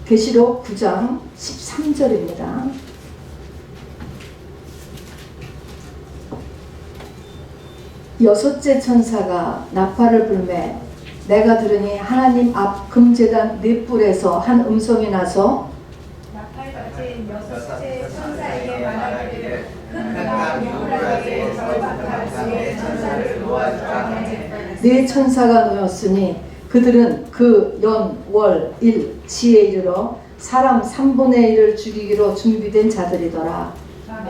계시록 9장 13절입니다. 여섯째 천사가 나팔을 불매 내가 들으니 하나님 앞 금제단 네 뿔에서 한 음성이 나서 나팔 가진 여섯째 천사에게 말하기를 큰 유브라데 절박한 천사를 놓아주라. 네 천사가 놓였으니 그들은 그 연, 월, 일, 지에 이르러 사람 3분의 1을 죽이기로 준비된 자들이더라.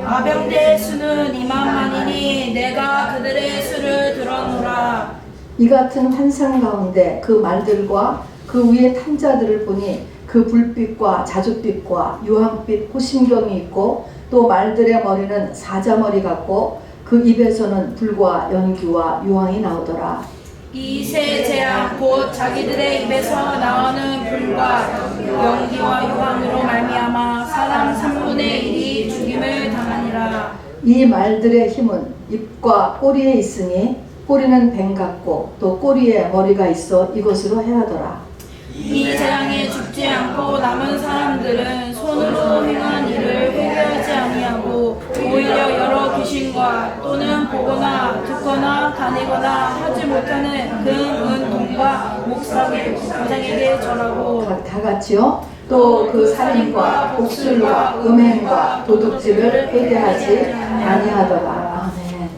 마병대의 수는 2만만이니 내가 그들의 수를 들어노라. 이 같은 환상 가운데 그 말들과 그 위에 탄 자들을 보니 그 불빛과 자줏빛과 유황빛 호심경이 있고 또 말들의 머리는 사자머리 같고 그 입에서는 불과 연기와 유황이 나오더라. 이 세 재앙 곧 자기들의 입에서 나오는 불과 연기와 유황으로 말미암아 사람 3분의 1이 죽임을 당하니라. 이 말들의 힘은 입과 꼬리에 있으니 꼬리는 뱀 같고 또 꼬리에 머리가 있어 이것으로 해하더라. 이 재앙에 죽지 않고 남은 사람들은 손으로 행한 일을 회개하지 아니하고 오히려 여러 귀신과 또는 보거나 듣거나 다니거나 하지 못하는 금, 은, 동과 목상에게 절하고 다 같이요. 또 그 살인과 복술과 음행과 도둑질을 회개하지 아니하더라. 아멘.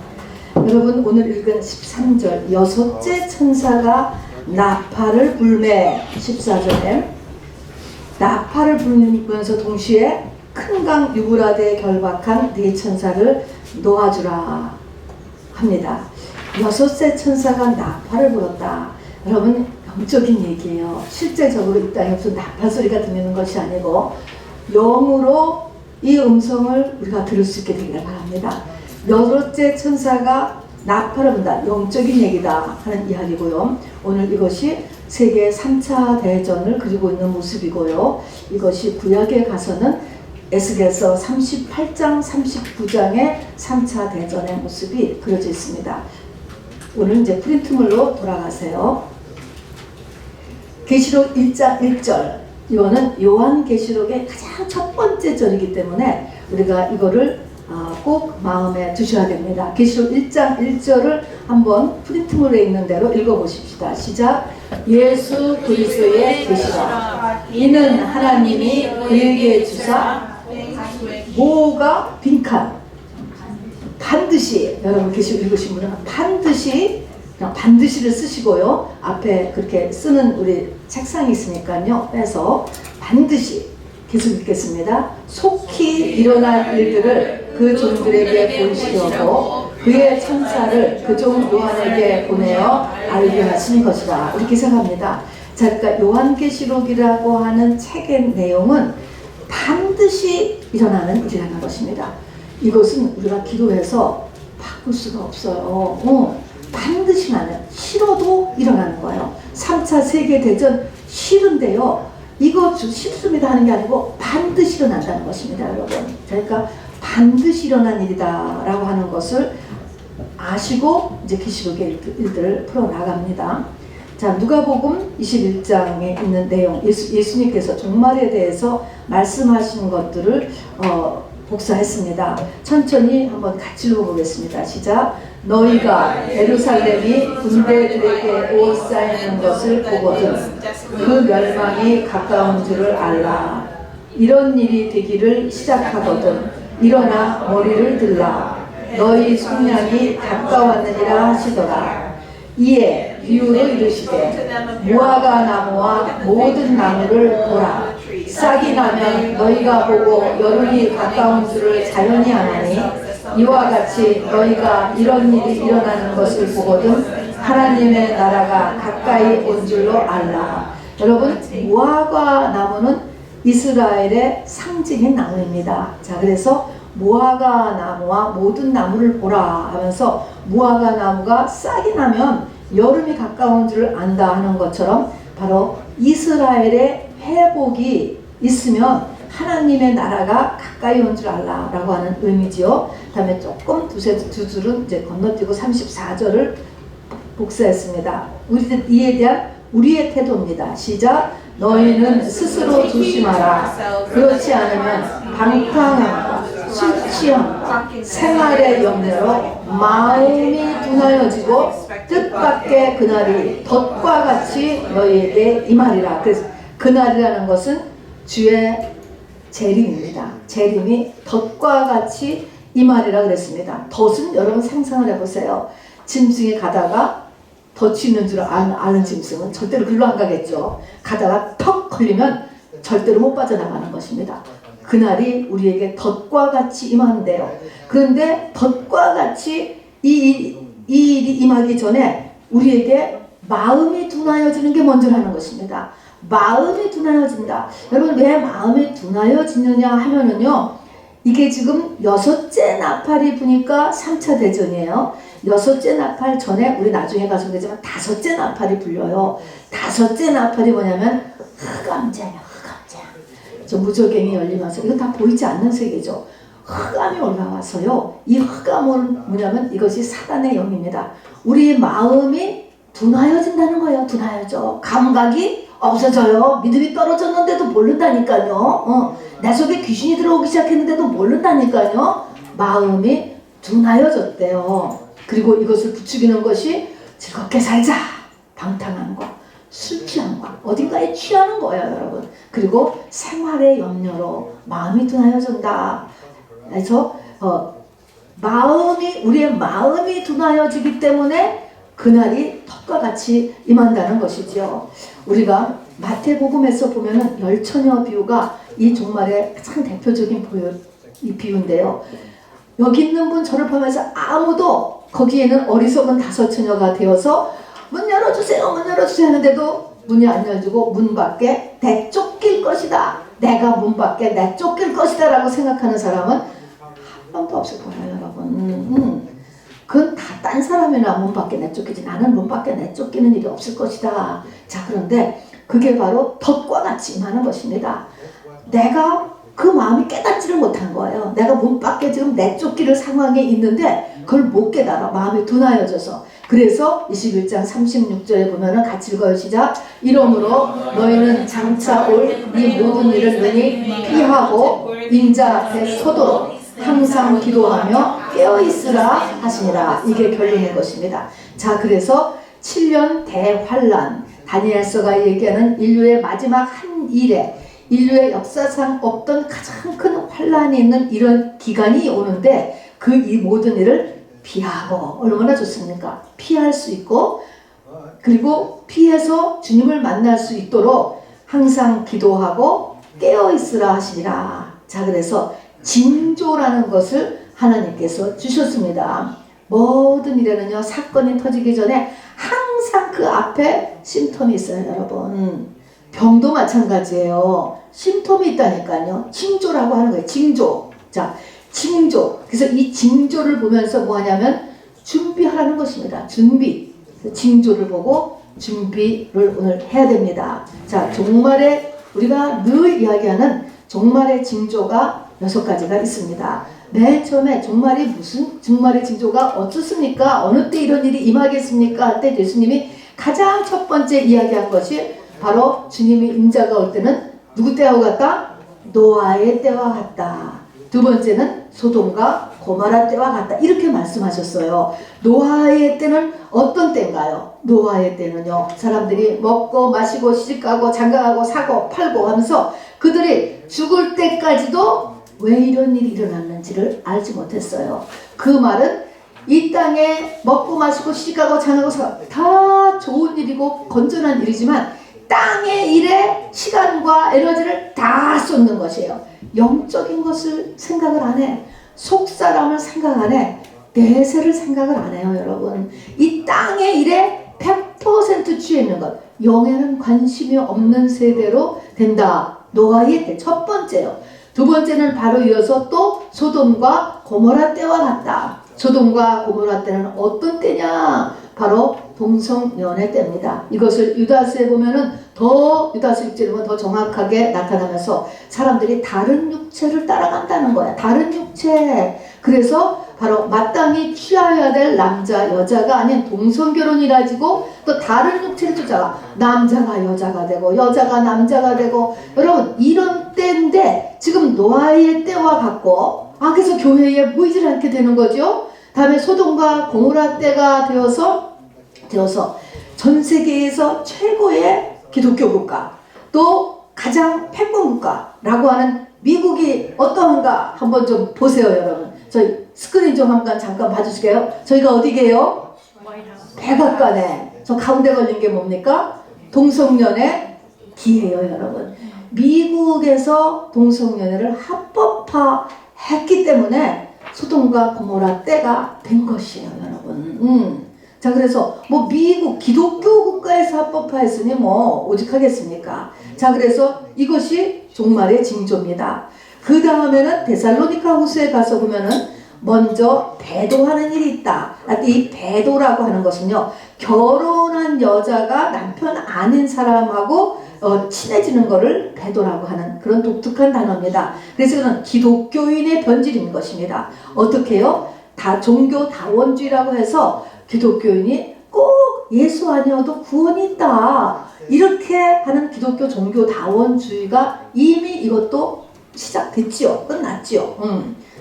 여러분 오늘 읽은 13절 여섯째 천사가 나팔을 불매 14절에 나팔을 불면서 동시에 큰 강 유브라데에 결박한 네 천사를 놓아주라 합니다. 여섯째 천사가 나팔을 불었다. 여러분 영적인 얘기예요. 실제적으로 이 땅에 무슨 나팔 소리가 들리는 것이 아니고 영으로 이 음성을 우리가 들을 수 있게 되기를 바랍니다. 여섯째 천사가 나팔을 분다. 영적인 얘기다 하는 이야기고요. 오늘 이것이 세계 3차 대전을 그리고 있는 모습이고요. 이것이 구약에 가서는 에스겔서 38장 39장의 3차 대전의 모습이 그려져 있습니다. 오늘 이제 프린트물로 돌아가세요. 계시록 1장 1절 이거는 요한계시록의 가장 첫 번째 절이기 때문에 우리가 이거를 꼭 마음에 두셔야 됩니다. 계시록 1장 1절을 한번 프린트물에 있는 대로 읽어보십시다. 시작. 예수 그리스도의 계시라. 이는 하나님이 그에게 주사 모가 빈칸 반드시 여러분 계시록 읽으신 분은 반드시 그냥 반드시를 쓰시고요. 앞에 그렇게 쓰는 우리 책상이 있으니까요. 빼서 반드시 계속 읽겠습니다. 속히 일어날 일들을 그 종들에게 보이시려고 그의 천사를 그 종 요한에게 보내어 알게 하신 것이라. 이렇게 생각합니다. 자, 그러니까 요한계시록이라고 하는 책의 내용은 반드시 일어나는 일이라는 것입니다. 이것은 우리가 기도해서 바꿀 수가 없어요. 반드시 나는 싫어도 일어나는 거예요. 3차 세계대전 싫은데요. 이거 싫습니다 하는 게 아니고 반드시 일어난다는 것입니다, 여러분. 그러니까 반드시 일어난 일이다 라고 하는 것을 아시고 이제 계시록의 일들을 풀어나갑니다. 자, 누가복음 21장에 있는 내용, 예수님께서 종말에 대해서 말씀하신 것들을 복사했습니다. 천천히 한번 같이 읽어보겠습니다. 시작. 너희가 예루살렘이 군대들에게 오싸이는 것을 보거든 그 멸망이 가까운 줄을 알라. 이런 일이 되기를 시작하거든 일어나 머리를 들라. 너희 속량이 가까웠느니라 하시더라. 이에 비유로 이르시되 무화과 나무와 모든 나무를 보라. 싹이 나면 너희가 보고 여름이 가까운 줄을 자연히 아나니 이와 같이 너희가 이런 일이 일어나는 것을 보거든 하나님의 나라가 가까이 온 줄로 알라. 여러분 무화과 나무는 이스라엘의 상징인 나무입니다. 자, 그래서 무화과 나무와 모든 나무를 보라 하면서 무화과 나무가 싹이 나면 여름이 가까운 줄을 안다 하는 것처럼 바로 이스라엘의 회복이 있으면 하나님의 나라가 가까이 온 줄 알라 라고 하는 의미지요. 다음에 조금 두 줄은 이제 건너뛰고 34절을 복사했습니다. 이에 대한 우리의 태도입니다. 시작. 너희는 스스로 조심하라. 그렇지 않으면 방탕함과 술 취함과 생활의 염려로 마음이 둔하여지고 뜻밖의 그날이 덫과 같이 너희에게 임하리라. 그래서 그날이라는 것은 주의 재림입니다. 재림이 덫과 같이 임하리라 그랬습니다. 덫은 여러분 상상을 해보세요. 짐승이 가다가 덫이 있는 줄 아는 짐승은 절대로 글로 안 가겠죠. 가다가 턱 걸리면 절대로 못 빠져나가는 것입니다. 그날이 우리에게 덫과 같이 임하는데요. 그런데 덫과 같이 이 일이 임하기 전에 우리에게 마음이 둔하여지는 게 먼저라는 것입니다. 마음이 둔하여진다. 여러분 왜 마음이 둔하여지느냐 하면은요. 이게 지금 6째 나팔이 부니까 3차 대전이에요. 6째 나팔 전에 우리 나중에 가서 그러지만 5째 나팔이 불려요. 5째 나팔이 뭐냐면 흑암자예요. 흑암자. 저 무저갱이 열리면서 이거 다 보이지 않는 세계죠. 흑암이 올라와서요. 이 흑암은 뭐냐면 이것이 사단의 영입니다. 우리 마음이 둔하여진다는 거예요. 둔하여져. 감각이 없어져요. 믿음이 떨어졌는데도 모른다니까요. 내 속에 귀신이 들어오기 시작했는데도 모른다니까요. 마음이 둔하여졌대요. 그리고 이것을 부추기는 것이 즐겁게 살자. 방탕함과 술 취함과 어딘가에 취하는 거예요, 여러분. 그리고 생활의 염려로 마음이 둔하여진다. 그래서 우리의 마음이 둔하여지기 때문에 그날이 턱과 같이 임한다는 것이죠. 우리가 마태복음에서 보면은 열처녀 비유가 이 종말의 가장 대표적인 이 비유인데요. 여기 있는 분 저를 보면서 아무도 거기에는 어리석은 5처녀가 되어서 문 열어주세요, 문 열어주세요 하는데도 문이 안 열리고 문 밖에 내쫓길 것이다. 내가 문 밖에 내쫓길 것이다 라고 생각하는 사람은 한 명도 없을 거예요, 여러분. 그건 다 딴 사람이나 문 밖에 내쫓기지 나는 문 밖에 내쫓기는 일이 없을 것이다. 자, 그런데 그게 바로 덫과 같이 임하는 것입니다. 내가 그 마음이 깨닫지를 못한 거예요. 내가 문 밖에 지금 내쫓기를 상황에 있는데 그걸 못 깨달아. 마음이 둔하여져서. 그래서 21장 36절에 보면은 같이 읽어요. 시작. 이러므로 너희는 장차 올 이 모든 일을 능히 피하고 인자 앞에 서도록 항상 기도하며 깨어있으라 하시니라. 이게 결론인 것입니다. 자, 그래서 7년 대환란, 다니엘서가 얘기하는 인류의 마지막 한 일에 인류의 역사상 없던 가장 큰 환란이 있는 이런 기간이 오는데 그 이 모든 일을 피하고 얼마나 좋습니까? 피할 수 있고 그리고 피해서 주님을 만날 수 있도록 항상 기도하고 깨어있으라 하시니라. 자, 그래서 징조라는 것을 하나님께서 주셨습니다. 모든 일에는요, 사건이 터지기 전에 항상 그 앞에 심텀이 있어요, 여러분. 병도 마찬가지예요. 심텀이 있다니까요. 징조라고 하는 거예요. 징조. 자, 징조. 그래서 이 징조를 보면서 뭐 하냐면 준비하라는 것입니다. 준비. 징조를 보고 준비를 오늘 해야 됩니다. 자, 종말에 우리가 늘 이야기하는 종말의 징조가 6가지가 있습니다. 맨 처음에 종말의 징조가 어떻습니까? 어느 때 이런 일이 임하겠습니까? 할 때 예수님이 가장 첫 번째 이야기한 것이 바로 주님이 임자가 올 때는 누구 때와 같다? 노아의 때와 같다. 두 번째는 소돔과 고모라 때와 같다. 이렇게 말씀하셨어요. 노아의 때는 어떤 때인가요? 노아의 때는요, 사람들이 먹고 마시고 시집가고 장가가고 사고 팔고 하면서 그들이 죽을 때까지도 왜 이런 일이 일어났는지를 알지 못했어요. 그 말은 이 땅에 먹고 마시고 시집가고 장가가고 사고 다 좋은 일이고 건전한 일이지만 땅의 일에 시간과 에너지를 다 쏟는 것이에요. 영적인 것을 생각을 안 해. 속사람을 생각 안 해. 내세를 생각을 안 해요, 여러분. 이 땅의 일에 100% 취해 있는 것. 영에는 관심이 없는 세대로 된다. 노아의 때 첫 번째요. 두 번째는 바로 이어서 또 소돔과 고모라 때와 같다. 소돔과 고모라 때는 어떤 때냐? 바로 동성연애 때입니다. 이것을 유다서에 보면은 유다서 6절에 보면 더 정확하게 나타나면서 사람들이 다른 육체를 따라간다는 거야. 다른 육체. 그래서 바로 마땅히 취하여야 될 남자 여자가 아닌 동성결혼이라지고 또 다른 육체를 쫓아가 남자가 여자가 되고 여자가 남자가 되고 여러분 이런 때인데 지금 노아의 때와 같고 그래서 교회에 모이질 않게 되는 거죠. 다음에 소돔과 고모라 때가 되어서 전 세계에서 최고의 기독교 국가 또 가장 패권 국가라고 하는 미국이 어떠한가 한번 좀 보세요. 여러분 저희 스크린 좀 잠깐 봐주실게요. 저희가 어디게요? 백악관에 저 가운데 걸린 게 뭡니까? 동성연애 기예요. 여러분 미국에서 동성연애를 합법화했기 때문에 소돔과 고모라 때가 된 것이에요. 여러분 자 그래서 뭐 미국 기독교 국가에서 합법화했으니 뭐 오직하겠습니까? 자 그래서 이것이 종말의 징조입니다. 그 다음에는 데살로니가 후서에 가서 보면은 먼저 배도하는 일이 있다. 이 배도라고 하는 것은요 결혼한 여자가 남편 아닌 사람하고 친해지는 것을 배도라고 하는 그런 독특한 단어입니다. 그래서 이건 기독교인의 변질인 것입니다. 어떻게 해요? 다 종교 다원주의라고 해서 기독교인이 꼭 예수 아니어도 구원이 있다 이렇게 하는 기독교 종교 다원주의가 이미 이것도 시작됐지요. 끝났지요.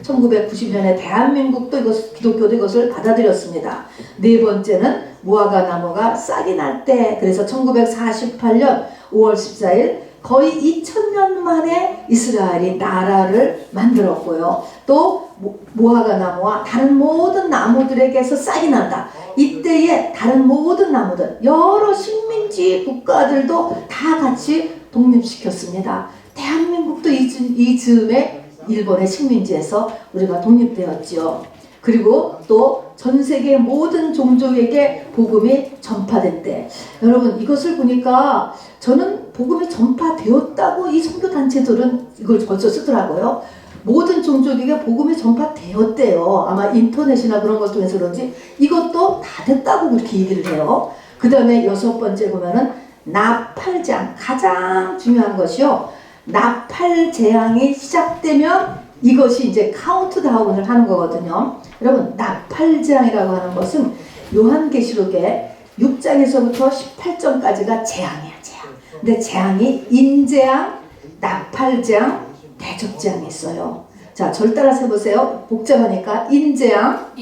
1990년에 대한민국도 기독교도 이것을 받아들였습니다. 네 번째는 무화과 나무가 싹이 날 때, 그래서 1948년 5월 14일 거의 2000년 만에 이스라엘이 나라를 만들었고요. 또 무화과 나무와 다른 모든 나무들에게서 싹이 난다. 이때에 다른 모든 나무들, 여러 식민지 국가들도 다 같이 독립시켰습니다. 대한민국도 이 즈음에 일본의 식민지에서 우리가 독립되었지요. 그리고 또 전 세계 모든 종족에게 복음이 전파된 때, 여러분 이것을 보니까 저는 복음이 전파되었다고 이 선교단체들은 이걸 벌써 쓰더라고요. 모든 종족에게 복음이 전파되었대요. 아마 인터넷이나 그런 것 통해서 그런지 이것도 다 됐다고 그렇게 얘기를 해요. 그 다음에 여섯 번째 보면은 나팔장, 가장 중요한 것이요. 나팔 재앙이 시작되면 이것이 이제 카운트다운을 하는 거거든요. 여러분 나팔 재앙이라고 하는 것은 요한계시록에 6장에서부터 18장까지가 재앙이야, 재앙. 근데 재앙이 인재앙, 나팔재앙, 대접재앙이 있어요. 자, 절 따라서 해보세요. 복잡하니까 인재앙,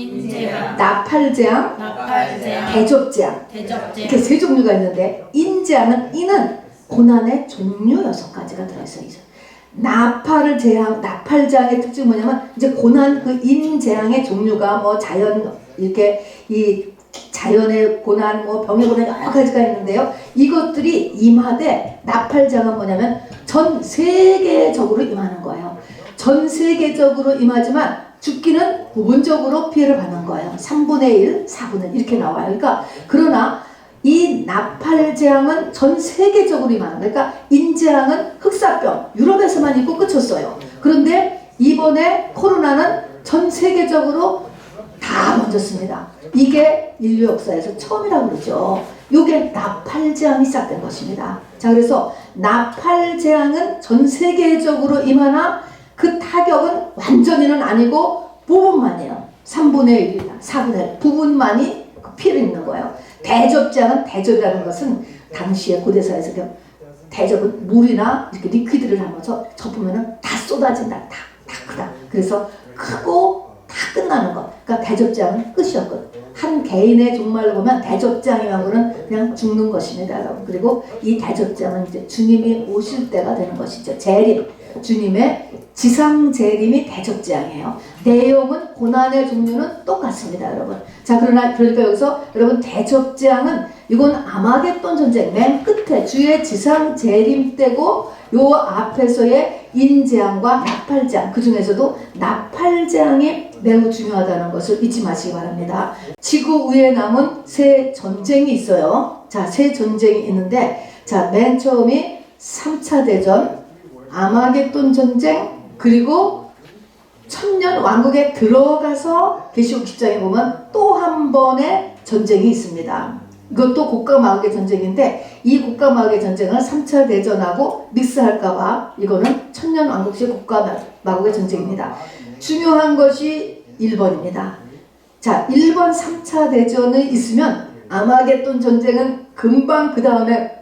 나팔재앙, 대접재앙. 이렇게 세 종류가 있는데 인재앙은 이는 고난의 종류 6가지가 들어있어요. 나팔재앙의 특징이 뭐냐면 이제 고난 그 인재앙의 종류가 뭐 자연 이렇게 이 자연의 고난 뭐 병의 고난 여러 가지가 있는데요. 이것들이 임하되 나팔재앙은 뭐냐면 전 세계적으로 임하는 거예요. 전 세계적으로 임하지만 죽기는 부분적으로 피해를 받는 거예요. 3분의 1, 4분의 1 이렇게 나와요. 그러니까 그러나 이 나팔재앙은 전 세계적으로 임하는 거예요. 그러니까 인재앙은 흑사병, 유럽에서만 있고 끝쳤어요. 그런데 이번에 코로나는 전 세계적으로 다 번졌습니다. 이게 인류 역사에서 처음이라고 그러죠. 이게 나팔재앙이 시작된 것입니다. 자, 그래서 나팔재앙은 전 세계적으로 임하나 그 타격은 완전히는 아니고 부분만이에요. 3분의 1이나 4분의 1 부분만이 그 피해를 입는 거예요. 대접재앙은, 대접이라는 것은 당시에 고대사에서 대접은 물이나 이렇게 리퀴드를 담아서 접으면은 다 쏟아진다. 다 크다. 그래서 크고 다 끝나는 것. 그러니까 대접재앙은 끝이었거든. 한 개인의 종말로 보면 대접재앙이란 거는 그냥 죽는 것입니다. 그리고 이 대접재앙은 이제 주님이 오실 때가 되는 것이죠. 재림. 주님의 지상 재림이 대접재앙이에요. 내용은 고난의 종류는 똑같습니다, 여러분. 자, 그러니까 여기서 여러분 대접재앙은 이건 아마겟돈 전쟁 맨 끝에 주의 지상 재림 때고 요 앞에서의 인재앙과 나팔재앙, 그 중에서도 나팔재앙이 매우 중요하다는 것을 잊지 마시기 바랍니다. 지구 위에 남은 새 전쟁이 있어요. 자, 새 전쟁이 있는데, 자, 맨 처음이 3차 대전, 아마겟돈 전쟁, 그리고 천년 왕국에 들어가서 계시록 10장에 보면 또 한 번의 전쟁이 있습니다. 이것도 곡과 마곡의 전쟁인데 이 곡과 마곡의 전쟁을 3차 대전하고 믹스할까봐 이거는 천년 왕국식 곡과 마곡의 전쟁입니다. 중요한 것이 1번입니다. 자, 1번 3차 대전이 있으면 아마겟돈 전쟁은 금방 그 다음에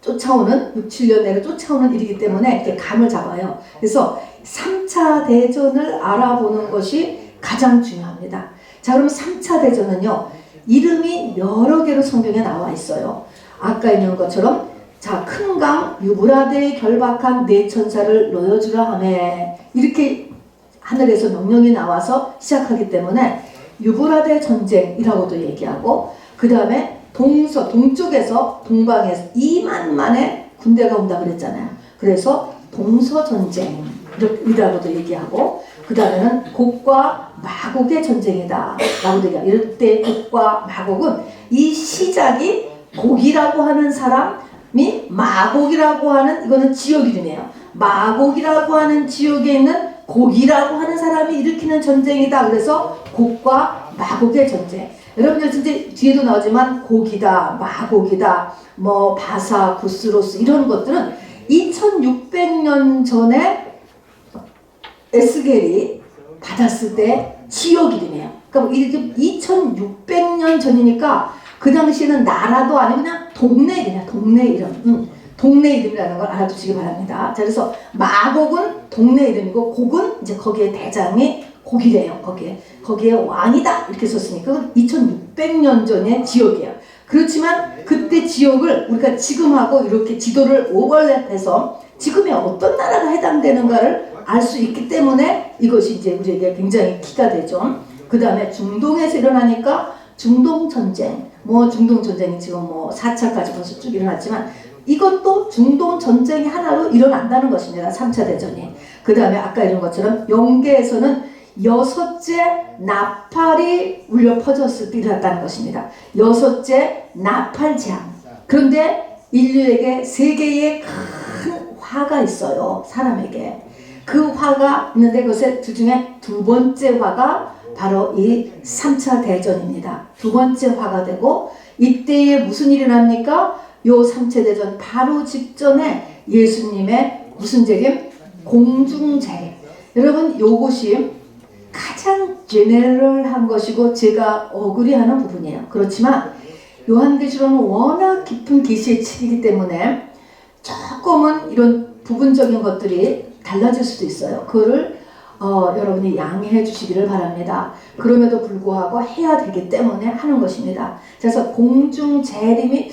쫓아오는 6, 7년 내로 쫓아오는 일이기 때문에 이렇게 감을 잡아요. 그래서 3차 대전을 알아보는 것이 가장 중요합니다. 자, 그럼 3차 대전은요, 이름이 여러 개로 성경에 나와 있어요. 아까 있는 것처럼 자, 큰 강 유브라데에 결박한 네 천사를 놓여주라 하매, 이렇게 하늘에서 명령이 나와서 시작하기 때문에 유브라데 전쟁이라고도 얘기하고, 그 다음에 동쪽에서 동방에서 2만만의 군대가 온다 그랬잖아요. 그래서 동서전쟁이라고도 얘기하고, 그 다음에는 곡과 마곡의 전쟁이다 라고도 얘기하고, 이럴 때 곡과 마곡은 이 시작이 곡이라고 하는 사람이 마곡이라고 하는, 이거는 지역 이름이에요. 마곡이라고 하는 지역에 있는 곡이라고 하는 사람이 일으키는 전쟁이다. 그래서 곡과 마곡의 전쟁. 여러분들 진짜 뒤에도 나오지만 곡이다, 마곡이다, 뭐 바사, 구스로스 이런 것들은 2600년 전에 에스겔이 받았을 때 지역 이름이에요. 그러니까 이렇게 2600년 전이니까 그 당시에는 나라도 아니고 그냥 동네 이름이야. 동네 이름. 동네 이름이라는 걸 알아두시기 바랍니다. 자, 그래서 마곡은 동네 이름이고 곡은 이제 거기에 대장이 곡이래요. 거기에 왕이다 이렇게 썼으니까 그건 2600년 전의 지역이에요. 그렇지만 그때 지역을 우리가 지금하고 이렇게 지도를 오버랩해서 지금의 어떤 나라가 해당되는가를 알 수 있기 때문에 이것이 이제 우리에게 굉장히 키가 되죠. 그 다음에 중동에서 일어나니까 중동전쟁, 중동전쟁이 지금 4차까지 벌써 쭉 일어났지만 이것도 중동전쟁이 하나로 일어난다는 것입니다. 3차 대전이. 그 다음에 아까 이런 것처럼 영계에서는 6째 나팔이 울려 퍼졌을 때 일어났다는 것입니다. 6째 나팔재앙. 그런데 인류에게 세 개의 큰 화가 있어요. 사람에게. 그 화가 있는데 그것의 두 중에 두 번째 화가 바로 이 3차 대전입니다. 두 번째 화가 되고 이때에 무슨 일이 납니까? 요 3차 대전 바로 직전에 예수님의 무슨 재림? 공중재림. 여러분 요것이 가장 제네럴한 것이고 제가 억울해하는 부분이에요. 그렇지만 요한계시록은 워낙 깊은 계시의 책이기 때문에 조금은 이런 부분적인 것들이 달라질 수도 있어요. 그거를 여러분이 양해해 주시기를 바랍니다. 그럼에도 불구하고 해야 되기 때문에 하는 것입니다. 그래서 공중재림이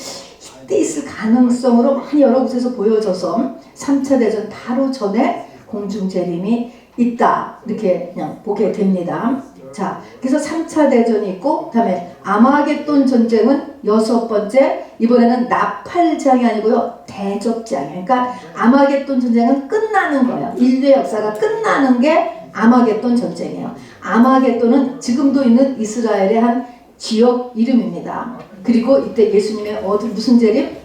이때 있을 가능성으로 많이 여러 곳에서 보여져서 3차 대전 바로 전에 공중재림이 있다 이렇게 그냥 보게 됩니다. 자, 그래서 3차 대전이 있고 그 다음에 아마겟돈 전쟁은 6번째, 이번에는 나팔장이 아니고요 대접장이에요. 그러니까 아마겟돈 전쟁은 끝나는 거예요. 인류의 역사가 끝나는 게 아마겟돈 전쟁이에요. 아마겟돈은 지금도 있는 이스라엘의 한 지역 이름입니다. 그리고 이때 예수님의 무슨 재림?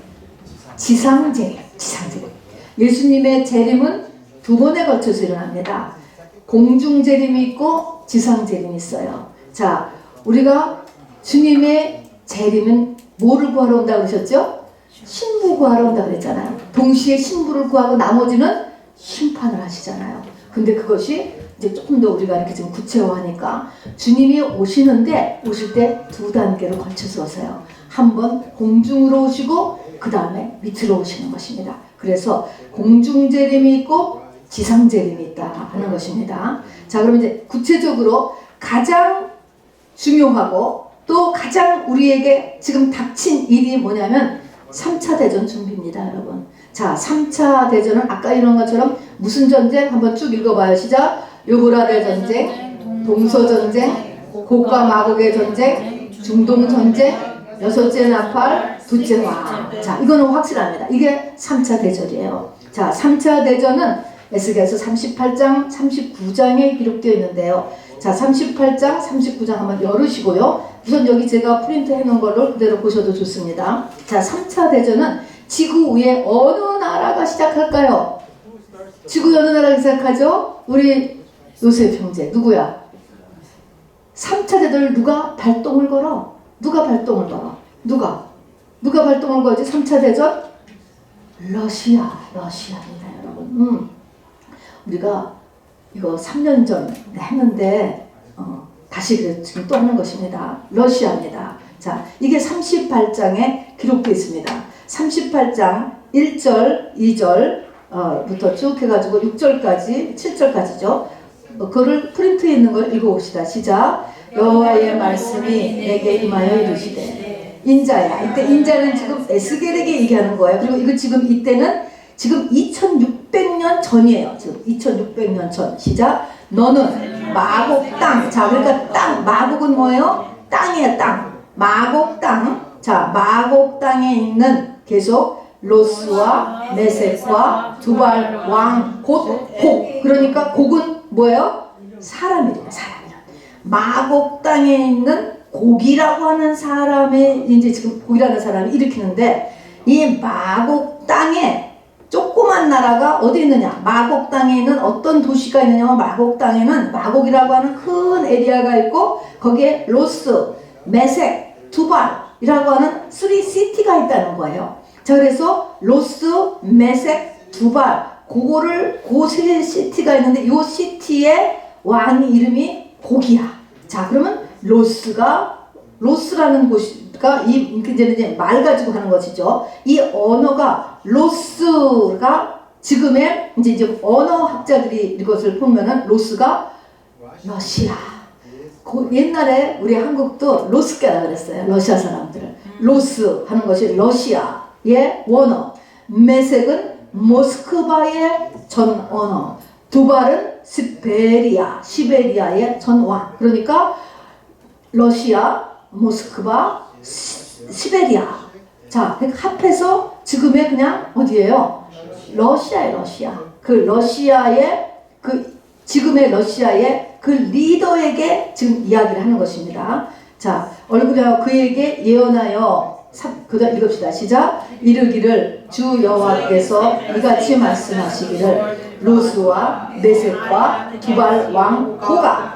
지상재림. 예수님의 재림은 두 번에 걸쳐서 일어납니다. 공중재림이 있고 지상재림이 있어요. 자, 우리가 주님의 재림은 뭐를 구하러 온다고 그러셨죠? 신부 구하러 온다고 그랬잖아요. 동시에 신부를 구하고 나머지는 심판을 하시잖아요. 근데 그것이 이제 조금 더 우리가 이렇게 좀 구체화하니까 주님이 오시는데 오실 때 두 단계로 걸쳐서 오세요. 한번 공중으로 오시고 그 다음에 밑으로 오시는 것입니다. 그래서 공중재림이 있고 지상재림이 있다 하는 것입니다. 자, 그럼 이제 구체적으로 가장 중요하고 또 가장 우리에게 지금 닥친 일이 뭐냐면 3차 대전 준비입니다, 여러분. 자, 3차 대전은 아까 이런 것처럼 무슨 전쟁? 한번 쭉 읽어봐요. 시작. 유브라데 전쟁, 동서전쟁, 곡과 마곡의 전쟁, 중동전쟁, 6째 나팔, 2째 화. 자, 이거는 확실합니다. 이게 3차 대전이에요. 자, 3차 대전은 에스겔서 38장, 39장에 기록되어 있는데요. 자, 38장, 39장 한번 열으시고요. 우선 여기 제가 프린트 해놓은 걸로 그대로 보셔도 좋습니다. 자, 3차 대전은 지구 위에 어느 나라가 시작할까요? 지구 어느 나라가 시작하죠? 우리 요셉 형제. 누구야? 3차 대전을 누가 발동을 걸어? 누가 발동을 걸어? 누가 발동을 걸지? 3차 대전? 러시아입니다, 여러분. 우리가 이거 3년 전 했는데 다시 지금 또 하는 것입니다. 러시아입니다. 자, 이게 38장에 기록되어 있습니다. 38장 1절, 2절 부터 쭉 해가지고 6절까지, 7절까지죠. 그거를 프린트에 있는 걸 읽어봅시다. 시작. 여호와의 말씀이 내게 임하여 이르시되 인자야. 이때 인자는 지금 에스겔에게 얘기하는 거예요. 그리고 이거 지금 이때는 지금 2600년 전이에요. 지금 2600년 전. 시작. 너는 마곡 땅. 자, 그러니까 땅. 마곡은 뭐예요? 땅이에요, 땅. 마곡 땅. 자, 마곡 땅에 있는 계속 로스와 메섹과 두발 왕, 곧 곡. 그러니까 곡은 뭐예요? 사람이래요, 사람이라. 마곡 땅에 있는 곡이라고 하는 사람의, 이제 지금 곡이라는 사람이 일으키는데, 이 마곡 땅에 조그만 나라가 어디 있느냐? 마곡 땅에 있는 어떤 도시가 있느냐? 마곡 땅에는 마곡이라고 하는 큰 에리아가 있고, 거기에 로스, 메섹, 두발이라고 하는 3시티가 있다는 거예요. 자, 그래서 로스, 메섹, 두발, 그거를 그 세 시티가 있는데 이 시티의 왕 이름이 곡이야. 자, 그러면 로스라는 곳가 이제 말 가지고 하는 것이죠. 이 언어가 로스가 지금의 이제 언어학자들이 이것을 보면은 로스가 러시아. 옛날에 우리 한국도 로스께라 그랬어요. 러시아 사람들을. 로스 하는 것이 러시아의 원어. 메색은 모스크바의 전 언어. 두발은 시베리아의 전 왕. 그러니까 러시아, 모스크바, 시베리아. 자, 합해서 지금의 그냥 어디예요? 러시아예요, 러시아. 그 러시아의 지금의 러시아의 그 리더에게 지금 이야기를 하는 것입니다. 자, 얼굴에 그에게 예언하여 그다음 읽읍시다. 시작. 이르기를 주 여호와께서 이같이 말씀하시기를 로스와 메섹과 두발 왕 고가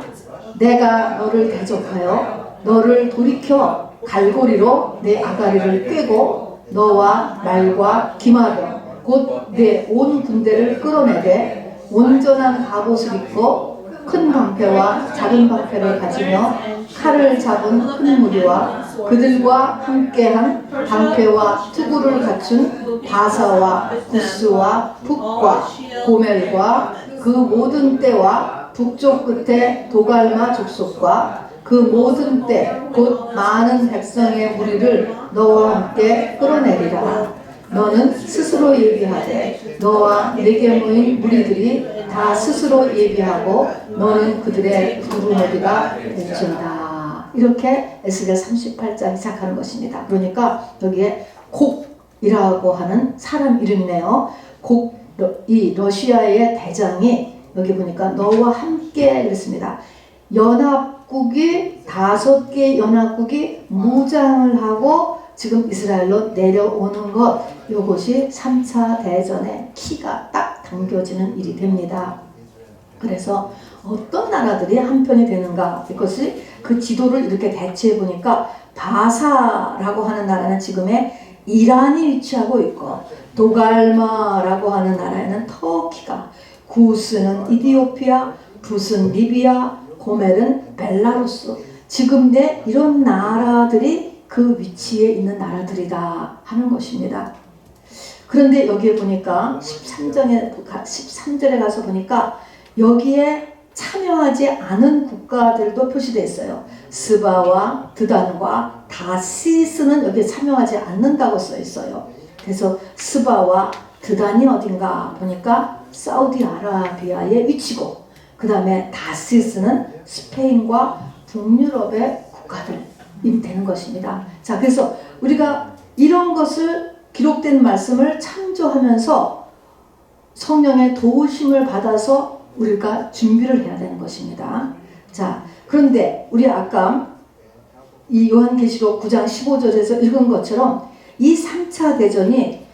내가 너를 대적하여 너를 돌이켜 갈고리로 내 아가리를 꿰고 너와 말과 기마병 곧 내 온 군대를 끌어내되 온전한 갑옷을 입고 큰 방패와 작은 방패를 가지며 칼을 잡은 큰 무리와 그들과 함께한 방패와 투구를 갖춘 바사와 구스와 북과 고멜과 그 모든 때와 북쪽 끝에 도갈마 족속과 그 모든 때 곧 많은 백성의 무리를 너와 함께 끌어내리라. 너는 스스로 예비하되 너와 내게 모인 무리들이 다 스스로 예비하고 너는 그들의 두루머리가 될지어다. 이렇게 에스겔 38장이 시작하는 것입니다. 그러니까 여기에 곡이라고 하는 사람 이름이네요. 이 러시아의 대장이 여기 보니까 너와 함께 그랬습니다. 연합국이 5개 연합국이 무장을 하고 지금 이스라엘로 내려오는 것, 이것이 3차 대전의 키가 딱 당겨지는 일이 됩니다. 그래서 어떤 나라들이 한편이 되는가, 이것이 그 지도를 이렇게 대체해 보니까 바사라고 하는 나라는 지금의 이란이 위치하고 있고, 도갈마라고 하는 나라에는 터키가, 구스는 이디오피아, 붓은 리비아, 고멜은 벨라루스, 지금 내 이런 나라들이 그 위치에 있는 나라들이다 하는 것입니다. 그런데 여기에 보니까 13절에 가서 보니까 여기에 참여하지 않은 국가들도 표시되어 있어요. 스바와 드단과 다시스는 여기에 참여하지 않는다고 써 있어요. 그래서 스바와 드단이 어딘가 보니까 사우디아라비아의 위치고, 그 다음에 다시스는 스페인과 북유럽의 국가들이 되는 것입니다. 자, 그래서 우리가 이런 것을 기록된 말씀을 참조하면서 성령의 도우심을 받아서 우리가 준비를 해야 되는 것입니다. 자, 그런데 우리 아까 이 요한계시록 9장 15절에서 읽은 것처럼 이 3차 대전이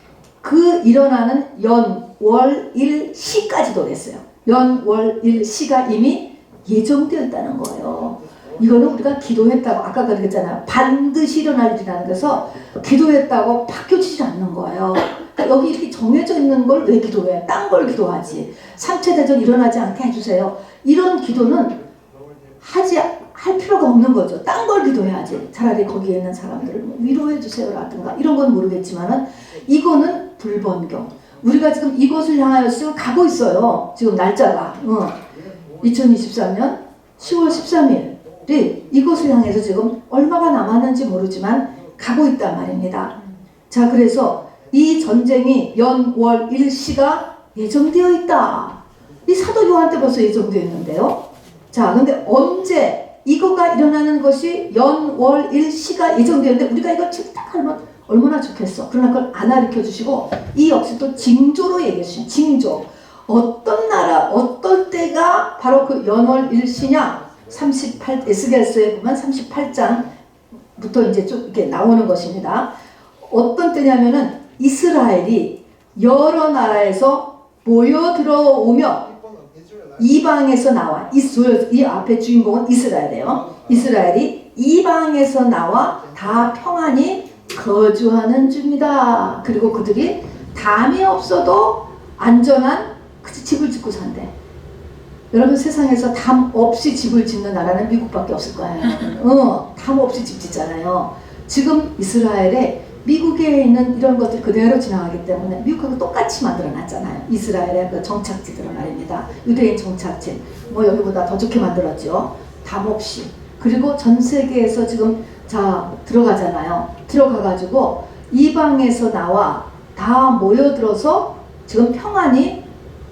그 일어나는 연, 월, 일, 시까지도 됐어요. 연, 월, 일, 시가 이미 예정되어 있다는 거예요. 이거는 우리가 기도했다고, 아까 그랬잖아요. 반드시 일어날 일이라는 것에서 기도했다고 바뀌어지지 않는 거예요. 그러니까 여기 이렇게 정해져 있는 걸 왜 기도해? 딴 걸 기도하지. 3차 대전 일어나지 않게 해주세요. 이런 기도는 할 필요가 없는 거죠. 딴 걸 기도해야지. 차라리 거기에 있는 사람들을 뭐 위로해 주세요라든가 이런 건 모르겠지만은 이거는 불번경. 우리가 지금 이곳을 향하여 지금 가고 있어요. 지금 날짜가 2023년 10월 13일이 이곳을 향해서 지금 얼마가 남았는지 모르지만 가고 있단 말입니다. 자, 그래서 이 전쟁이 연월 일시가 예정되어 있다. 이 사도 요한 때 벌써 예정되어 있는데요. 자, 근데 언제 이거가 일어나는 것이 연월 일시가 예정되어 있는데 우리가 이걸 딱 얼마나 좋겠어. 그러나 그걸 안 가르쳐 주시고 이 역시 또 징조로 얘기해 주신 징조. 어떤 나라, 어떤 때가 바로 그 연월 일시냐? 에스겔서에 보면 38장부터 이제 쭉 이렇게 나오는 것입니다. 어떤 때냐면은 이스라엘이 여러 나라에서 모여 들어오며 이방에서 나와. 이 앞에 주인공은 이스라엘이에요. 이스라엘이 이방에서 나와 다 평안히 거주하는 중이다. 그리고 그들이 담이 없어도 안전한 집을 짓고 산대. 여러분, 세상에서 담 없이 집을 짓는 나라는 미국밖에 없을 거예요. 담 없이 집 짓잖아요. 지금 이스라엘에 미국에 있는 이런 것들 그대로 지나가기 때문에 미국하고 똑같이 만들어놨잖아요. 이스라엘의 그 정착지들은 말입니다. 유대인 정착지. 뭐 여기보다 더 좋게 만들었죠. 담 없이. 그리고 전 세계에서 지금 들어가잖아요. 들어가가지고 이방에서 나와 다 모여들어서 지금 평안히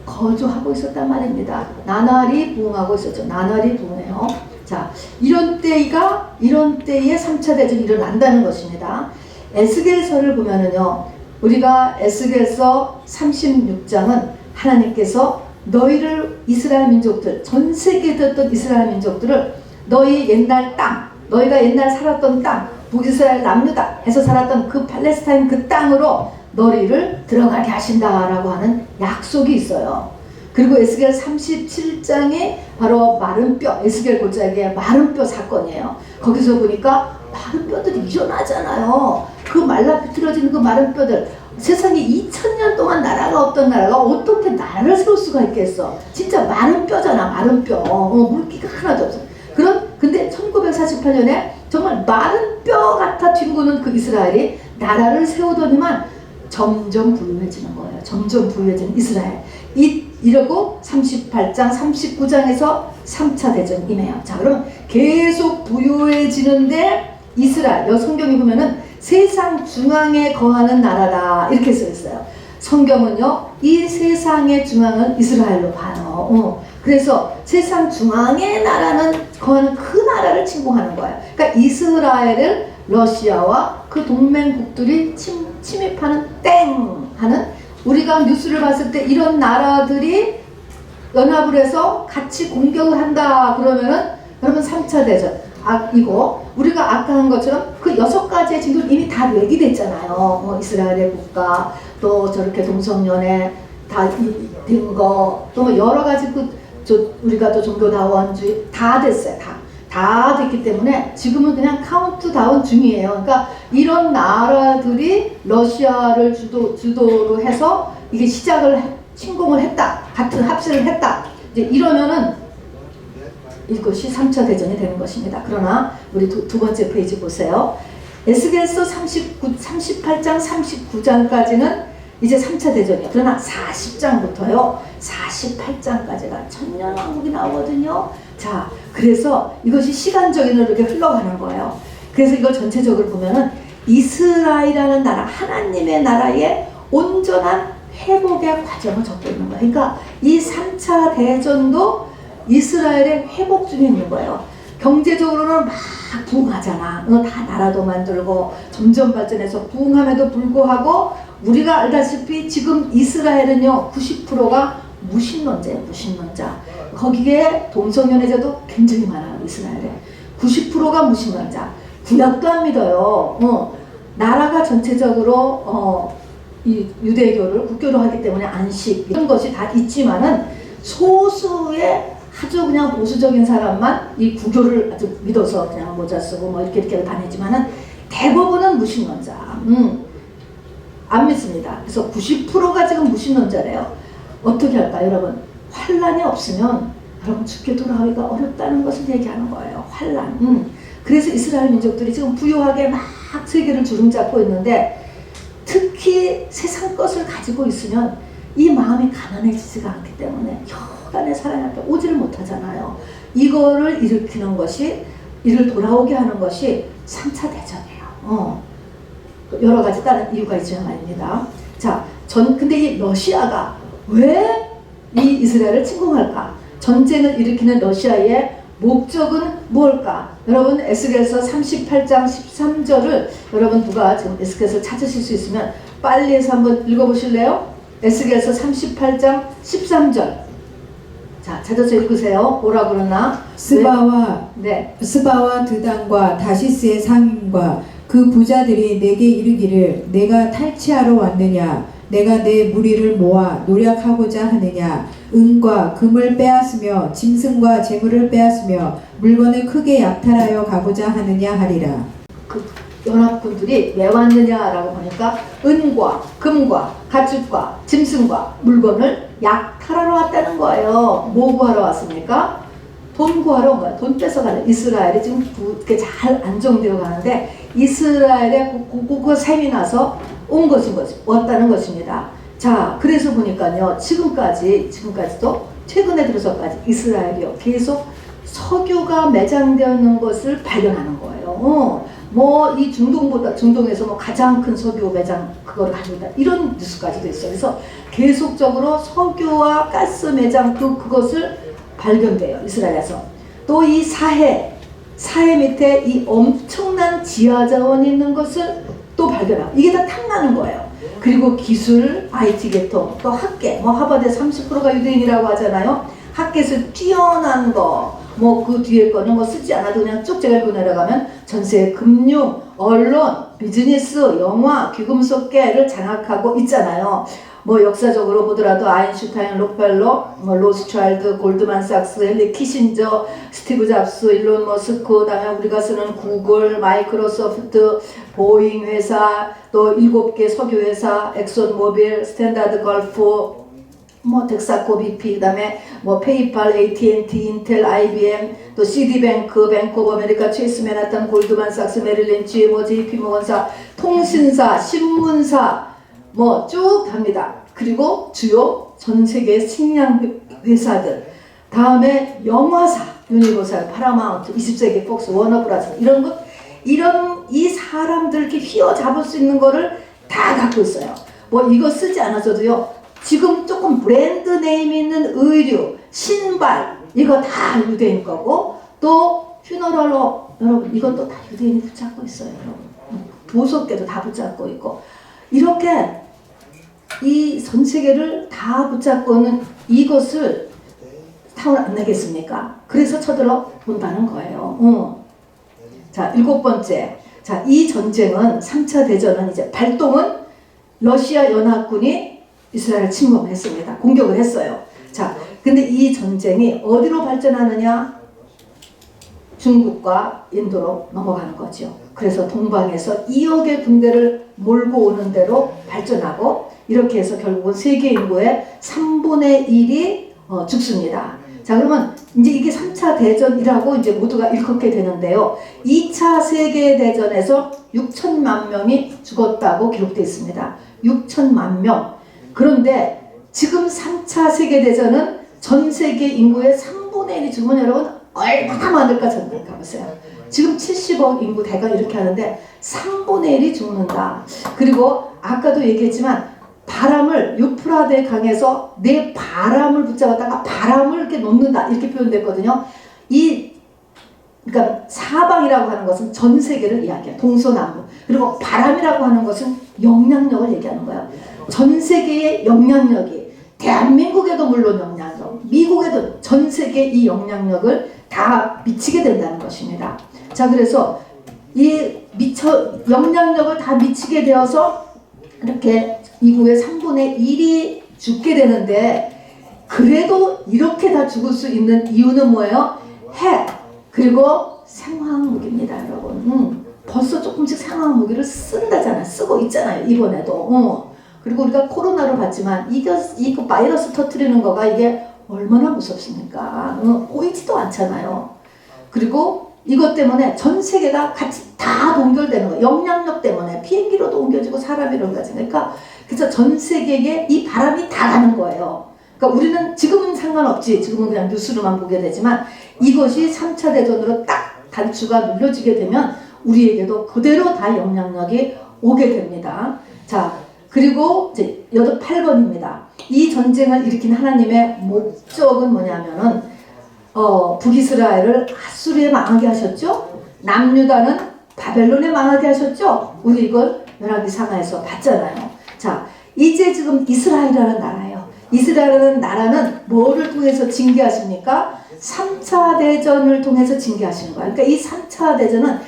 거주하고 있었단 말입니다. 나날이 부흥하고 있었죠. 나날이 부흥해요. 자, 이런 때에 3차 대전이 일어난다는 것입니다. 에스겔서를 보면은요, 우리가 에스겔서 36장은 하나님께서 너희를 이스라엘 민족들, 전 세계에 있던 이스라엘 민족들을 너희 옛날 땅, 너희가 옛날 살았던 땅, 북이스라엘 남유다 해서 살았던 그 팔레스타인 그 땅으로 너희를 들어가게 하신다라고 하는 약속이 있어요. 그리고 에스겔 37장에 바로 마른 뼈, 에스겔 골짜기의 마른 뼈 사건이에요. 거기서 보니까 마른 뼈들이 일어나잖아요. 그 말라 비틀어지는 그 마른 뼈들. 세상에 2000년 동안 나라가 없던 나라가 어떻게 나라를 세울 수가 있겠어. 진짜 마른 뼈잖아. 마른 뼈. 물기가 하나도 없어. 근데 1948년에 정말 마른 뼈 같아 뒹구는 그 이스라엘이 나라를 세우더니만 점점 부유해지는 거예요. 점점 부유해지는 이스라엘. 이러고 38장, 39장에서 3차 대전이 임해요. 자, 그러면 계속 부유해지는데 이스라엘, 성경에 보면은 세상 중앙에 거하는 나라다 이렇게 써 있어요. 성경은요, 이 세상의 중앙은 이스라엘로 봐요. 그래서 세상 중앙의 나라는 거하는 그 나라를 침공하는 거예요. 그러니까 이스라엘을 러시아와 그 동맹국들이 침입하는 땡 하는, 우리가 뉴스를 봤을 때 이런 나라들이 연합을 해서 같이 공격을 한다 그러면은 여러분 3차 대전. 이거 우리가 아까 한 것처럼 그 6가지의 징조는 이미 다 얘기됐잖아요. 이스라엘의 국가, 또 저렇게 동성연애 다 된 거, 또 뭐 여러 가지 우리가 또 종교다원주의 다 됐어요. 다 됐기 때문에 지금은 그냥 카운트다운 중이에요. 그러니까 이런 나라들이 러시아를 주도로 해서 이게 침공을 했다. 같은 합세를 했다. 이제 이러면은 이것이 3차 대전이 되는 것입니다. 그러나 우리 두 번째 페이지 보세요. 에스겔서 38장 39장까지는 이제 3차 대전이에요. 그러나 40장부터요 48장까지가 천년왕국이 나오거든요. 자, 그래서 이것이 시간적으로 이렇게 흘러가는 거예요. 그래서 이걸 전체적으로 보면은 이스라엘이라는 나라, 하나님의 나라의 온전한 회복의 과정을 적고 있는 거예요. 그러니까 이 3차 대전도 이스라엘의 회복 중에 있는 거예요. 경제적으로는 막 부흥하잖아. 다 나라도 만들고 점점 발전해서 부흥함에도 불구하고 우리가 알다시피 지금 이스라엘은요 90%가 무신론자예요. 무신론자. 거기에 동성연애자도 굉장히 많아요. 이스라엘에 90%가 무신론자. 구약도 안 믿어요. 나라가 전체적으로 이 유대교를 국교로 하기 때문에 안식 이런 것이 다 있지만은 소수의 아주 그냥 보수적인 사람만 이 구교를 아주 믿어서 그냥 모자 쓰고 뭐 이렇게 다니지만은 대부분은 무신론자. 안 믿습니다. 그래서 90%가 지금 무신론자래요. 어떻게 할까요, 여러분? 환란이 없으면 여러분 죽게 돌아오기가 어렵다는 것을 얘기하는 거예요. 환란. 그래서 이스라엘 민족들이 지금 부유하게 막 세계를 주름잡고 있는데 특히 세상 것을 가지고 있으면 이 마음이 가난해지지가 않기 때문에 여간의 사랑 앞에 오지를 못하잖아요. 이거를 일으키는 것이 이를 돌아오게 하는 것이 3차 대전이에요. 여러 가지 다른 이유가 있지만 말입니다. 자, 근데 이 러시아가 왜 이 이스라엘을 침공할까? 전쟁을 일으키는 러시아의 목적은 무엇일까? 여러분 에스겔서 38장 13절을 여러분 누가 지금 에스겔서 찾으실 수 있으면 빨리 해서 한번 읽어보실래요? 에스겔서 38장 13절. 자, 찾아서 읽으세요. 뭐라 그러나? 스바와 네. 스바와 드단과 다시스의 상인과 그 부자들이 내게 이르기를 내가 탈취하러 왔느냐 내가 내 무리를 모아 노력하고자 하느냐 은과 금을 빼앗으며 짐승과 재물을 빼앗으며 물건을 크게 약탈하여 가고자 하느냐 하리라. 그 연합군들이 왜 왔느냐라고 보니까 은과 금과 가축과 짐승과 물건을 약탈하러 왔다는 거예요. 뭐 구하러 왔습니까? 돈 구하러 온 거야. 돈 뺏어가는 이스라엘이 지금 이렇게 잘 안정되어 가는데 이스라엘의 그 셈이 나서 왔다는 것입니다. 자, 그래서 보니까요, 지금까지도 최근에 들어서까지 이스라엘이요 계속 석유가 매장되어 있는 것을 발견하는 거예요. 뭐 이 중동에서 뭐 가장 큰 석유 매장 그걸 가지고 있다 이런 뉴스까지도 있어요. 그래서 계속적으로 석유와 가스 매장 그것을 발견돼요. 이스라엘에서. 또 이 사해 밑에 이 엄청난 지하 자원이 있는 것을 또 발견하고 이게 다 탐나는 거예요. 그리고 기술, IT 계통, 또 학계, 뭐 하버드의 30%가 유대인이라고 하잖아요. 학계에서 뛰어난 거, 뭐 그 뒤에 거는 뭐 쓰지 않아도 그냥 쭉 제가 읽고 내려가면 전세, 금융, 언론, 비즈니스, 영화, 귀금속계를 장악하고 있잖아요. 뭐 역사적으로 보더라도 아인슈타인, 록펠러, 뭐 로스차일드, 골드만삭스, 헨리 키신저, 스티브 잡스, 일론 머스크, 그다음에 우리가 쓰는 구글, 마이크로소프트, 보잉 회사, 또 7개 석유 회사, 엑손모빌, 스탠다드 걸프, 뭐 텍사코 BP, 그다음에 뭐 페이팔, AT&T, 인텔, IBM, 또 시디뱅크, 뱅크 오브 아메리카, 체이스 맨하탄, 골드만삭스, 메릴린치, 뭐 JP모건사, 통신사, 신문사 뭐 쭉 갑니다. 그리고 주요 전 세계 식량 회사들, 다음에 영화사, 유니버설, 파라마운트, 20세기 폭스, 워너브라더 이런 이 사람들 이렇게 휘어잡을 수 있는 거를 다 갖고 있어요. 뭐 이거 쓰지 않아서도요. 지금 조금 브랜드 네임 있는 의류, 신발 이거 다 유대인 거고 또 퓨너럴로 여러분 이것도 다 유대인이 붙잡고 있어요. 여러분 보석계도 다 붙잡고 있고 이렇게 이 전 세계를 다 붙잡고는 이것을 타원 안 내겠습니까? 그래서 쳐들어 본다는 거예요. 자, 7번째. 자, 이 전쟁은 3차 대전은 이제 발동은 러시아 연합군이 이스라엘을 침공했습니다. 공격을 했어요. 자, 근데 이 전쟁이 어디로 발전하느냐? 중국과 인도로 넘어가는 거죠. 그래서 동방에서 2억의 군대를 몰고 오는 대로 발전하고 이렇게 해서 결국은 세계 인구의 3분의 1이 죽습니다. 자, 그러면 이제 이게 3차 대전이라고 이제 모두가 일컫게 되는데요. 2차 세계대전에서 6천만 명이 죽었다고 기록되어 있습니다. 6천만 명. 그런데 지금 3차 세계대전은 전 세계 인구의 3분의 1이 죽으면 여러분 얼마나 많을까 생각해 보세요. 지금 70억 인구 대강 이렇게 하는데 3분의 1이 죽는다. 그리고 아까도 얘기했지만 바람을 유프라데 강에서 내 바람을 붙잡았다가 바람을 이렇게 놓는다 이렇게 표현됐거든요. 그러니까 사방이라고 하는 것은 전 세계를 이야기해요. 동서남북. 그리고 바람이라고 하는 것은 영향력을 얘기하는 거예요. 전 세계의 영향력이 대한민국에도 물론 영향력, 미국에도 전 세계 이 영향력을 다 미치게 된다는 것입니다. 자, 그래서 이 영향력을 다 미치게 되어서 이렇게 인구의 3분의 1이 죽게 되는데 그래도 이렇게 다 죽을 수 있는 이유는 뭐예요? 핵 그리고 생화학무기입니다, 여러분. 벌써 조금씩 생화학무기를 쓴다잖아요. 쓰고 있잖아요, 이번에도. 그리고 우리가 코로나로 봤지만 이거 바이러스 터뜨리는 거가 이게 얼마나 무섭습니까? 보이지도 않잖아요. 그리고 이것 때문에 전 세계가 같이 다 동결되는 거예요. 영향력 때문에 비행기로도 옮겨지고 사람이로 옮겨지니까. 그러니까 그래서 전 세계에 이 바람이 다 가는 거예요. 그러니까 우리는 지금은 상관없지. 지금은 그냥 뉴스로만 보게 되지만 이것이 3차 대전으로 딱 단추가 눌려지게 되면 우리에게도 그대로 다 영향력이 오게 됩니다. 자, 그리고 이제 8번입니다. 이 전쟁을 일으킨 하나님의 목적은 뭐냐면은 북이스라엘을 아수르에 망하게 하셨죠. 남유다는 바벨론에 망하게 하셨죠. 우리 이걸 열왕기상하에서 봤잖아요. 자, 이제 지금 이스라엘이라는 나라예요. 이스라엘이라는 나라는 뭐를 통해서 징계하십니까? 3차 대전을 통해서 징계하시는 거예요. 그러니까 이 3차 대전은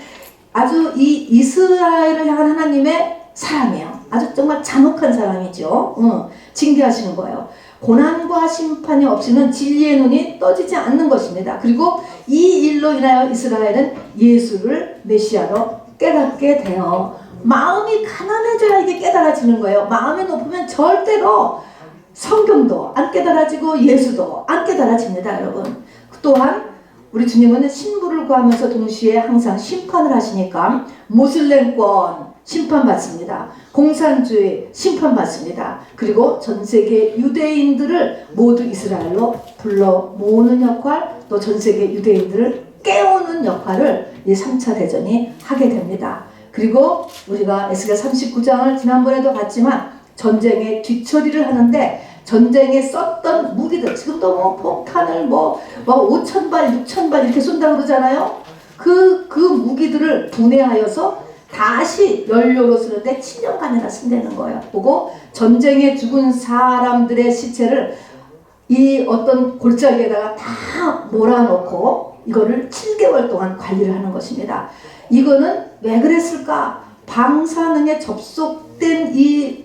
아주 이 이스라엘을 향한 하나님의 사랑이에요. 아주 정말 잔혹한 사랑이죠. 징계하시는 거예요. 고난과 심판이 없이는 진리의 눈이 떠지지 않는 것입니다. 그리고 이 일로 인하여 이스라엘은 예수를 메시아로 깨닫게 돼요. 마음이 가난해져야 이게 깨달아지는 거예요. 마음이 높으면 절대로 성경도 안 깨달아지고 예수도 안 깨달아집니다, 여러분. 또한 우리 주님은 신부를 구하면서 동시에 항상 심판을 하시니까 모슬렘권 심판받습니다. 공산주의 심판받습니다. 그리고 전 세계 유대인들을 모두 이스라엘로 불러 모으는 역할, 또 전 세계 유대인들을 깨우는 역할을 이 3차 대전이 하게 됩니다. 그리고 우리가 에스겔 39장을 지난번에도 봤지만 전쟁의 뒤처리를 하는데 전쟁에 썼던 무기들, 지금도 뭐 폭탄을 뭐 5,000발, 6,000발 이렇게 쏜다고 그러잖아요. 그 무기들을 분해하여서 다시 연료로 쓰는데 7년간이나 쓴다는 거예요. 그리고 전쟁에 죽은 사람들의 시체를 이 어떤 골짜기에다가 다 몰아넣고 이거를 7개월 동안 관리를 하는 것입니다. 이거는 왜 그랬을까? 방사능에 접속된 이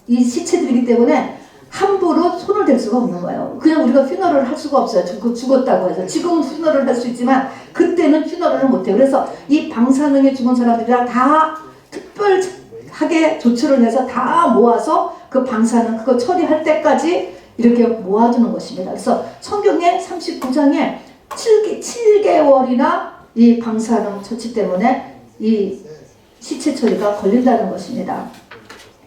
시체들이기 때문에 함부로 손을 댈 수가 없는 거예요. 그냥 우리가 퓨너럴 할 수가 없어요. 죽었다고 해서. 지금은 퓨너럴 할 수 있지만 그때는 퓨너럴을 못해요. 그래서 이 방사능에 죽은 사람들이랑 다 특별하게 조처를 해서 다 모아서 그 방사능 그거 처리할 때까지 이렇게 모아두는 것입니다. 그래서 성경의 39장에 7개월이나 이 방사능 처치 때문에 이 시체 처리가 걸린다는 것입니다.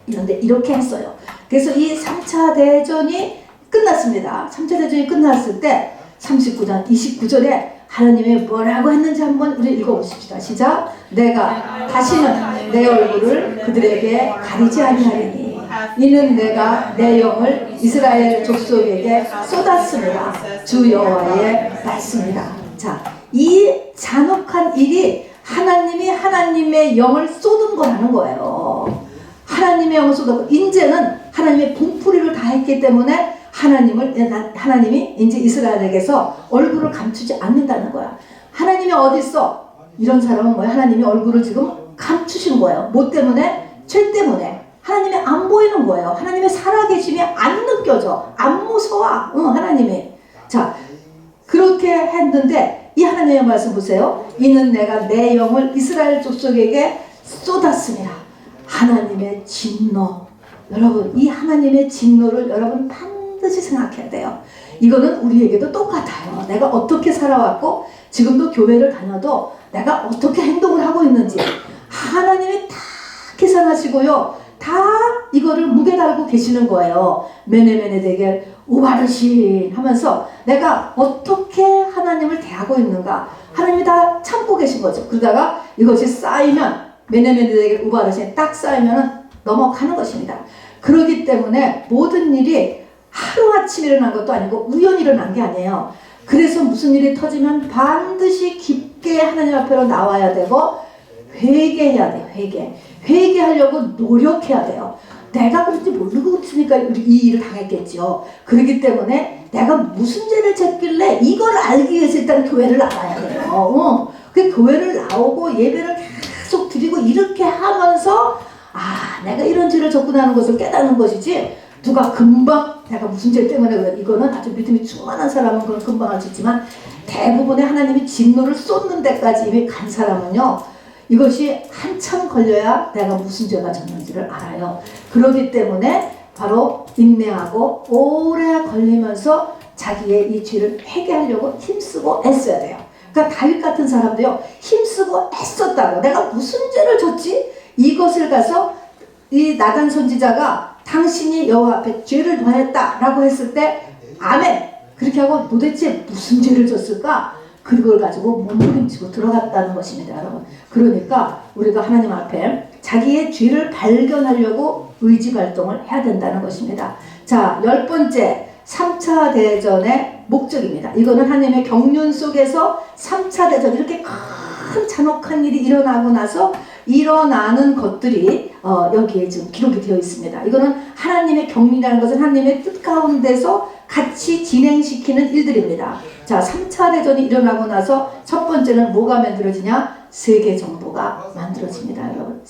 그런데 이렇게 했어요. 그래서 이 3차 대전이 끝났습니다. 3차 대전이 끝났을 때 39장 29절에 하나님이 뭐라고 했는지 한번 우리 읽어보십시다. 시작. 내가 다시는 내 얼굴을 그들에게 가리지 아니하리니 이는 내가 내 영을 이스라엘 족속에게 쏟았습니다. 주 여호와의 말씀이다. 자, 이 잔혹한 일이 하나님의 영을 쏟은 거라는 거예요. 하나님의 영을 쏟았고 이제는 하나님의 분풀이를 다 했기 때문에 하나님이 이제 이스라엘에게서 얼굴을 감추지 않는다는 거야. 하나님이 어디 있어? 이런 사람은 뭐야? 하나님이 얼굴을 지금 감추신 거예요. 뭐 때문에? 죄 때문에. 하나님이 안 보이는 거예요. 하나님의 살아계심이 안 느껴져. 안 무서워. 하나님이. 자, 그렇게 했는데 이 하나님의 말씀 보세요. 이는 내가 내 영을 이스라엘 족속에게 쏟았습니다. 하나님의 진노. 여러분, 이 하나님의 진노를 여러분 반드시 생각해야 돼요. 이거는 우리에게도 똑같아요. 내가 어떻게 살아왔고 지금도 교회를 다녀도 내가 어떻게 행동을 하고 있는지 하나님이 다 계산하시고요. 다 이거를 무게 달고 계시는 거예요. 메네메네 데겔 우바르신 하면서 내가 어떻게 하나님을 대하고 있는가 하나님이 다 참고 계신 거죠. 그러다가 이것이 쌓이면 메네메네 데겔 우바르신 딱 쌓이면 넘어가는 것입니다. 그렇기 때문에 모든 일이 하루아침에 일어난 것도 아니고 우연히 일어난 게 아니에요. 그래서 무슨 일이 터지면 반드시 깊게 하나님 앞으로 나와야 되고 회개해야 돼요. 회개하려고 노력해야 돼요. 내가 그런지 모르고 있으니까 이 일을 당했겠죠. 그렇기 때문에 내가 무슨 죄를 졌길래 이걸 알기 위해서 일단 교회를 나와야 돼요. 그 교회를 나오고 예배를 계속 드리고 이렇게 하면서 내가 이런 죄를 졌구나 하는 것을 깨닫는 것이지 누가 금방 내가 무슨 죄 때문에 그래. 이거는 아주 믿음이 충만한 사람은 그건 금방 할 수 있지만 대부분의 하나님이 진노를 쏟는 데까지 이미 간 사람은요. 이것이 한참 걸려야 내가 무슨 죄가 졌는지를 알아요. 그렇기 때문에 바로 인내하고 오래 걸리면서 자기의 이 죄를 회개하려고 힘쓰고 애써야 돼요. 그러니까 다윗 같은 사람도요, 힘쓰고 애썼다고. 내가 무슨 죄를 졌지? 이것을 가서 이 나단 선지자가 당신이 여호와 앞에 죄를 범했다라고 했을 때 아멘! 그렇게 하고 도대체 무슨 죄를 졌을까? 그걸 가지고 몸부림치고 들어갔다는 것입니다, 여러분. 그러니까 우리가 하나님 앞에 자기의 죄를 발견하려고 의지발동을 해야 된다는 것입니다. 자, 10번째 3차 대전의 목적입니다. 이거는 하나님의 경륜 속에서 3차 대전, 이렇게 큰 잔혹한 일이 일어나고 나서 일어나는 것들이 여기에 지금 기록이 되어 있습니다. 이거는 하나님의 경륜이라는 것은 하나님의 뜻 가운데서 같이 진행시키는 일들입니다. 자, 3차 대전이 일어나고 나서 첫 번째는 뭐가 만들어지냐? 세계 정부가 만들어집니다, 여러분.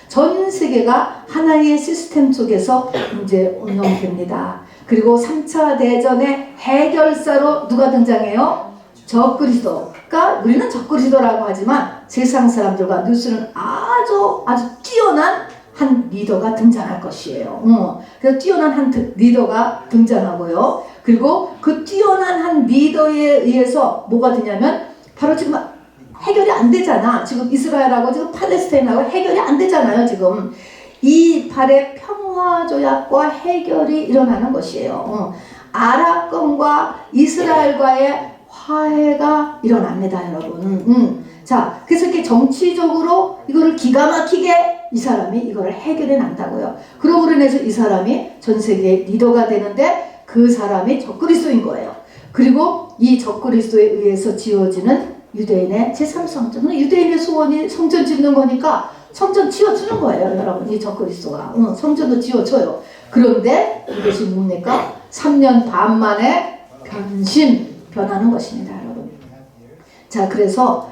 전 세계가 하나의 시스템 속에서 이제 운영됩니다. 그리고 3차 대전의 해결사로 누가 등장해요? 적그리스도가, 우리는 적그리스도라고 하지만 세상 사람들과 뉴스는 아주 뛰어난 한 리더가 등장할 것이에요. 그래서 뛰어난 한 리더가 등장하고요. 그리고 그 뛰어난 한 리더에 의해서 뭐가 되냐면 바로 지금 해결이 안 되잖아. 지금 이스라엘하고 지금 팔레스타인하고 해결이 안 되잖아요. 지금 이 발의 평화조약과 해결이 일어나는 것이에요. 아랍권과 이스라엘과의 화해가 일어납니다, 여러분. 자, 그래서 이렇게 정치적으로 이거를 기가 막히게 이 사람이 이거를 해결해 난다고요. 그러므로 인해서 이 사람이 전 세계의 리더가 되는데 그 사람이 적그리스도인 거예요. 그리고 이 적그리스도에 의해서 지어지는 유대인의 제3성전. 유대인의 소원이 성전 짓는 거니까 성전 지어주는 거예요, 여러분. 이 적그리스도가. 성전도 지어줘요. 그런데 이것이 뭡니까? 3년 반 만에 변하는 것입니다, 여러분. 자, 그래서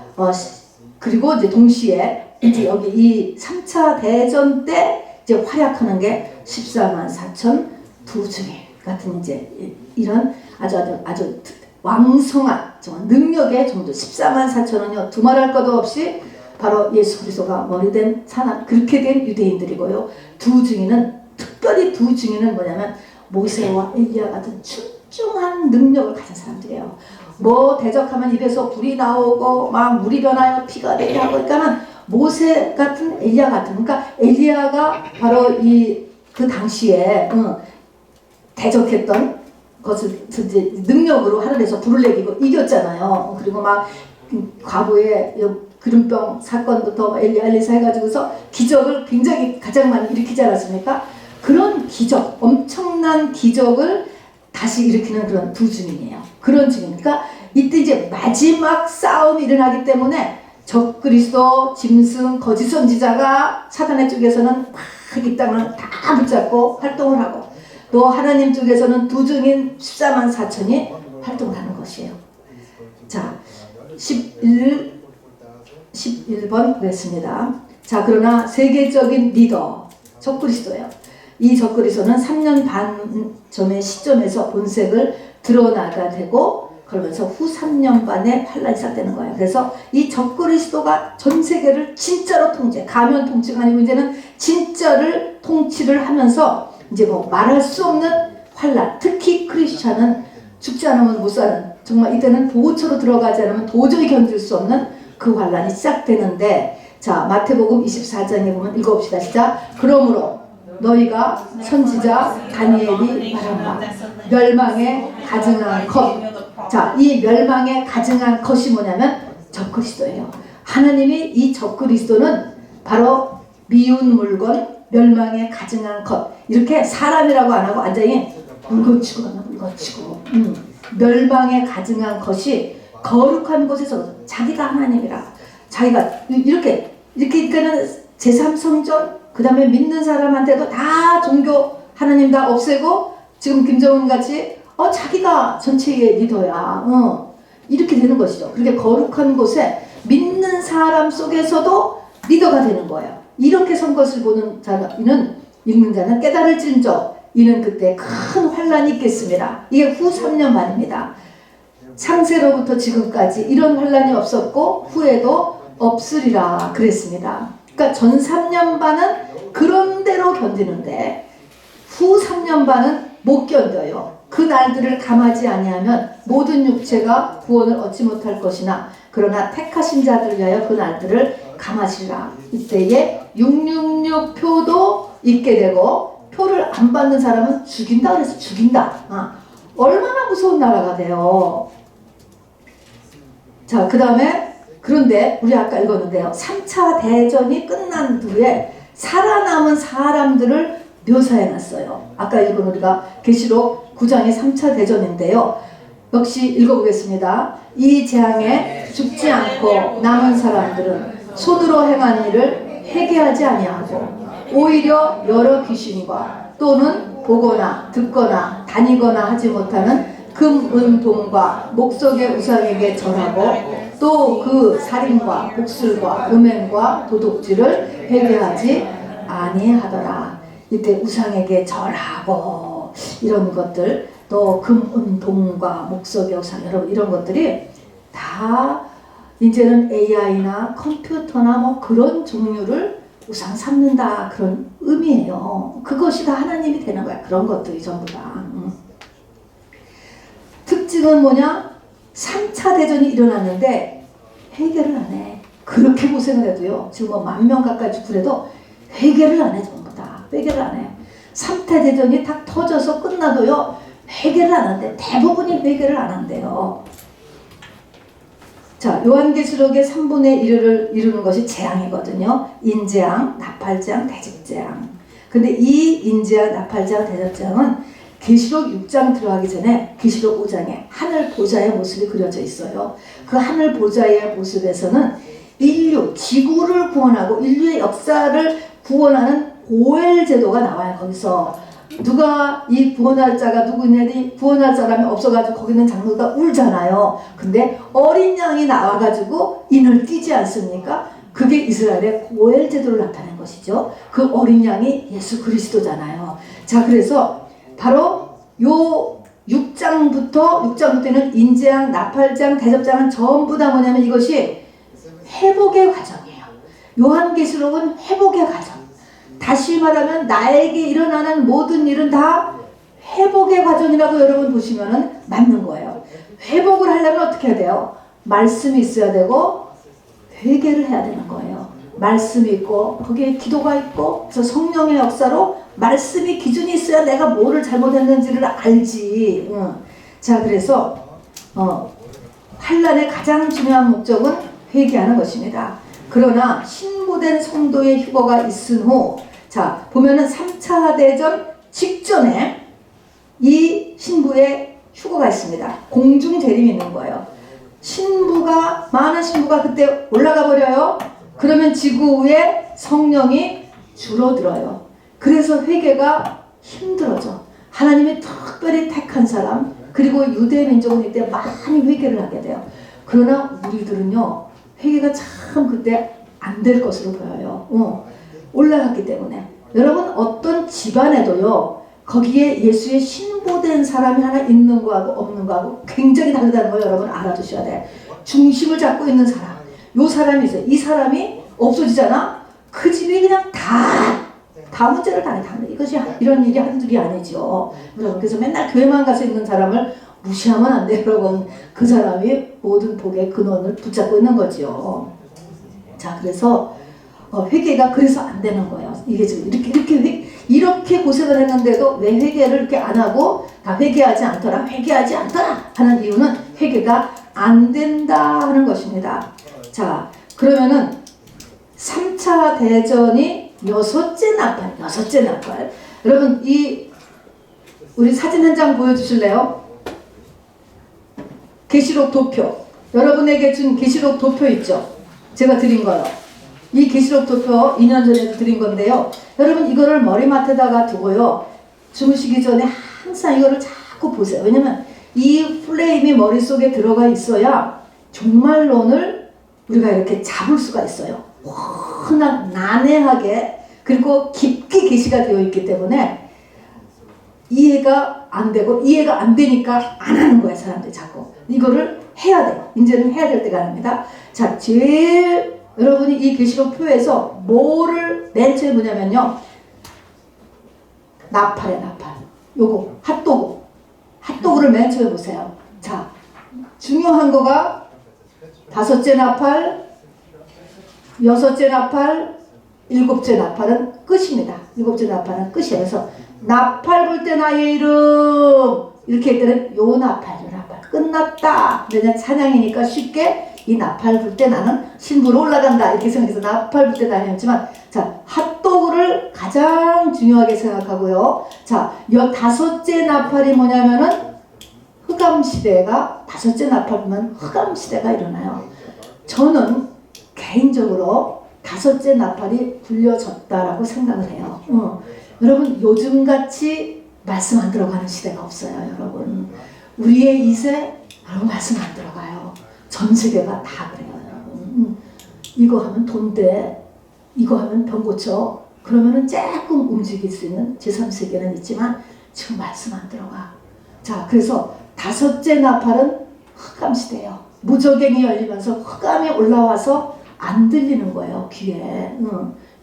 그리고 이제 동시에 이제 여기 이 3차 대전 때 이제 활약하는 게 14만 4천 두중이 같은 이제 이런 아주 왕성한 정말 능력의 정도. 14만 4천은요 두말할 것도 없이 바로 예수 그리스도가 머리된 사람, 그렇게 된 유대인들이고요. 특별히 두 증인은 뭐냐면 모세와 엘리야 같은 출중한 능력을 가진 사람들이에요. 뭐 대적하면 입에서 불이 나오고 막 물이 변하여 피가 되게 하고, 그러니까는 모세 같은 엘리야 같은, 그러니까 엘리야가 바로 그 당시에 대적했던 것을 이제 능력으로 하늘에서 불을 내리고 이겼잖아요. 그리고 막 과거에 기름병 사건부터 엘리사 해가지고서 기적을 굉장히 가장 많이 일으키지 않았습니까? 그런 기적, 엄청난 기적을 다시 일으키는 그런 두 증인이에요. 그런 증인. 그러니까 이때 이제 마지막 싸움이 일어나기 때문에 적그리스도, 짐승, 거짓 선지자가 사단의 쪽에서는 막 이 땅을 다 붙잡고 활동을 하고, 또 하나님 쪽에서는 두 증인 14만 4천이 활동을 하는 것이에요. 자, 11번 보겠습니다. 자, 그러나 세계적인 리더 적그리스도예요. 이 적그리스도는 3년 반 전의 시점에서 본색을 드러나게 되고, 그러면서 후 3년 반에 환란이 시작되는 거예요. 그래서 이 적그리스도가 전 세계를 진짜로 가면 통치가 아니고 이제는 진짜를 통치를 하면서 이제 뭐 말할 수 없는 환란, 특히 크리스찬은 죽지 않으면 못 사는, 정말 이때는 보호처로 들어가지 않으면 도저히 견딜 수 없는 그 환란이 시작되는데, 자, 마태복음 24장에 보면 읽어봅시다. 시작. 그러므로 너희가 선지자 다니엘이 말한 바 멸망에 가증한 것. 자, 이 멸망에 가증한 것이 뭐냐면 적그리스도예요. 하나님이 이 적그리스도는 바로 미운 물건, 멸망에 가증한 것, 이렇게 사람이라고 안 하고 완전히 물거치고 멸망에 가증한 것이 거룩한 곳에서 자기가 하나님이라, 자기가 이렇게 그러니까는 제3성전, 그 다음에 믿는 사람한테도 다 종교 하나님 다 없애고, 지금 김정은 같이 자기가 전체의 리더야, 이렇게 되는 것이죠. 그렇게 거룩한 곳에 믿는 사람 속에서도 리더가 되는 거예요. 이렇게 선 것을 보는 자는, 읽는 자는 깨달을진저 이는 그때 큰 환란이 있겠습니다. 이게 후 3년 만입니다. 창세로부터 지금까지 이런 환란이 없었고 후에도 없으리라 그랬습니다. 그러니까 전 3년 반은 그런 대로 견디는데 후 3년 반은 못 견뎌요. 그 날들을 감하지 아니하면 모든 육체가 구원을 얻지 못할 것이나 그러나 택하신 자들을 위하여 그 날들을 감하시리라. 이때에 666 표도 있게 되고 표를 안 받는 사람은 죽인다 그래서 죽인다. 얼마나 무서운 나라가 돼요. 자, 그 다음에 그런데 우리 아까 읽었는데요. 3차 대전이 끝난 후에 살아남은 사람들을 묘사해놨어요. 아까 읽은 우리가 계시록 9장의 3차 대전인데요. 역시 읽어보겠습니다. 이 재앙에 죽지 않고 남은 사람들은 손으로 행한 일을 회개하지 아니하고 오히려 여러 귀신과 또는 보거나 듣거나 다니거나 하지 못하는 금, 은, 동과 목석의 우상에게 절하고 또 그 살인과 복술과 음행과 도둑질을 회개하지 아니하더라. 이때 우상에게 절하고 이런 것들, 또 금, 은, 동과 목석의 우상, 여러분 이런 것들이 다 이제는 AI나 컴퓨터나 뭐 그런 종류를 우상 삼는다, 그런 의미예요. 그것이 다 하나님이 되는 거야. 그런 것들이 전부 다. 특징은 뭐냐? 3차 대전이 일어났는데 회개를 안 해. 그렇게 고생을 해도요. 지금 뭐 10,000명 가까이 죽고 그래도 회개를 안 해. 전부 다 회개를 안 해. 3차 대전이 딱 터져서 끝나도요. 회개를 안 한대. 대부분이 회개를 안 한대요. 자, 요한계시록의 3분의 1을 이루는 것이 재앙이거든요. 인재앙, 나팔재앙, 대접재앙. 근데 이 인재앙, 나팔재앙, 대접재앙은 계시록 6장 들어가기 전에 계시록 5장에 하늘 보좌의 모습이 그려져 있어요. 그 하늘 보좌의 모습에서는 인류, 지구를 구원하고 인류의 역사를 구원하는 고엘 제도가 나와요. 거기서 누가 이 구원할 자가 누구냐니 구원할 사람이 없어가지고 거기는 장로가 울잖아요. 근데 어린 양이 나와가지고 인을 띄지 않습니까? 그게 이스라엘의 고엘 제도를 나타낸 것이죠. 그 어린 양이 예수 그리스도잖아요. 자, 그래서 바로 요 6장부터는 인재앙, 나팔장, 대접장은 전부 다 뭐냐면 이것이 회복의 과정이에요. 요한계시록은 회복의 과정. 다시 말하면 나에게 일어나는 모든 일은 다 회복의 과정이라고 여러분 보시면은 맞는 거예요. 회복을 하려면 어떻게 해야 돼요? 말씀이 있어야 되고 회개를 해야 되는 거예요. 말씀이 있고 거기에 기도가 있고 그래서 성령의 역사로 말씀이 기준이 있어야 내가 뭐를 잘못했는지를 알지. 자, 그래서 환난의 가장 중요한 목적은 회개하는 것입니다. 그러나 신부된 성도의 휴거가 있은 후, 자 보면은 3차 대전 직전에 이 신부의 휴거가 있습니다. 공중 재림이 있는 거예요. 많은 신부가 그때 올라가 버려요. 그러면 지구 위에 성령이 줄어들어요. 그래서 회개가 힘들어져. 하나님이 특별히 택한 사람, 그리고 유대 민족은 이때 많이 회개를 하게 돼요. 그러나 우리들은요, 회개가 참 그때 안 될 것으로 보여요. 올라갔기 때문에. 여러분, 어떤 집안에도요, 거기에 예수의 신부된 사람이 하나 있는 거하고 없는 거하고 굉장히 다르다는 거 여러분 알아두셔야 돼. 중심을 잡고 있는 사람, 요 사람이 있어요. 이 사람이 없어지잖아? 그 집이 그냥 다 문제를 다 내. 이것이 이런 일이 한둘이 아니죠. 여러분, 그래서 맨날 교회만 가서 있는 사람을 무시하면 안 돼요. 여러분, 그 사람이 모든 복의 근원을 붙잡고 있는 거죠. 자, 그래서 회개가 그래서 안 되는 거예요. 이게 지금 이렇게 고생을 했는데도 왜 회개를 이렇게 안 하고 다 회개하지 않더라 하는 이유는 회개가 안 된다 하는 것입니다. 자, 그러면은 3차 대전이 여섯째 나팔. 여러분, 우리 사진 한 장 보여주실래요? 계시록 도표. 여러분에게 준 계시록 도표 있죠? 제가 드린 거요. 이 계시록 도표 2년 전에도 드린 건데요. 여러분, 이거를 머리맡에다가 두고요. 주무시기 전에 항상 이거를 자꾸 보세요. 왜냐면 이 플레임이 머릿속에 들어가 있어야 종말론을 우리가 이렇게 잡을 수가 있어요. 워낙 난해하게 그리고 깊게 계시가 되어 있기 때문에 이해가 안 되고 이해가 안 되니까 안 하는 거야, 사람들이 자꾸. 이거를 해야 돼요. 이제는 해야 될 때가 아닙니다. 자, 제일 여러분이 이 계시록 표에서 뭐를 맨 처음에 뭐냐면요. 나팔. 요거 핫도그를 맨 처음에 보세요. 자, 중요한 거가 다섯째 나팔, 여섯째 나팔, 일곱째 나팔은 끝입니다. 일곱째 나팔은 끝이에요. 그래서 나팔 불 때 나의 이름 이렇게 할 때는 요 나팔 끝났다. 왜냐 찬양이니까 쉽게 이 나팔 불 때 나는 신부로 올라간다 이렇게 생각해서 나팔 불 때 나는 했지만, 자, 핫도그를 가장 중요하게 생각하고요. 자, 다섯째 나팔이 뭐냐면은 흑암시대가, 다섯째 나팔 보면 흑암시대가 일어나요. 저는 개인적으로 다섯째 나팔이 불려졌다라고 생각을 해요. 여러분, 요즘같이 말씀 안 들어가는 시대가 없어요. 여러분, 우리의 이세 여러분 말씀 안 들어가요. 전 세계가 다 그래요. 여러분, 이거 하면 돈 돼, 이거 하면 병 고쳐, 그러면은 조금 움직일 수 있는 제3세계는 있지만 지금 말씀 안 들어가. 자, 그래서 다섯째 나팔은 흑암시대예요. 무저갱이 열리면서 흑암이 올라와서 안 들리는 거예요, 귀에.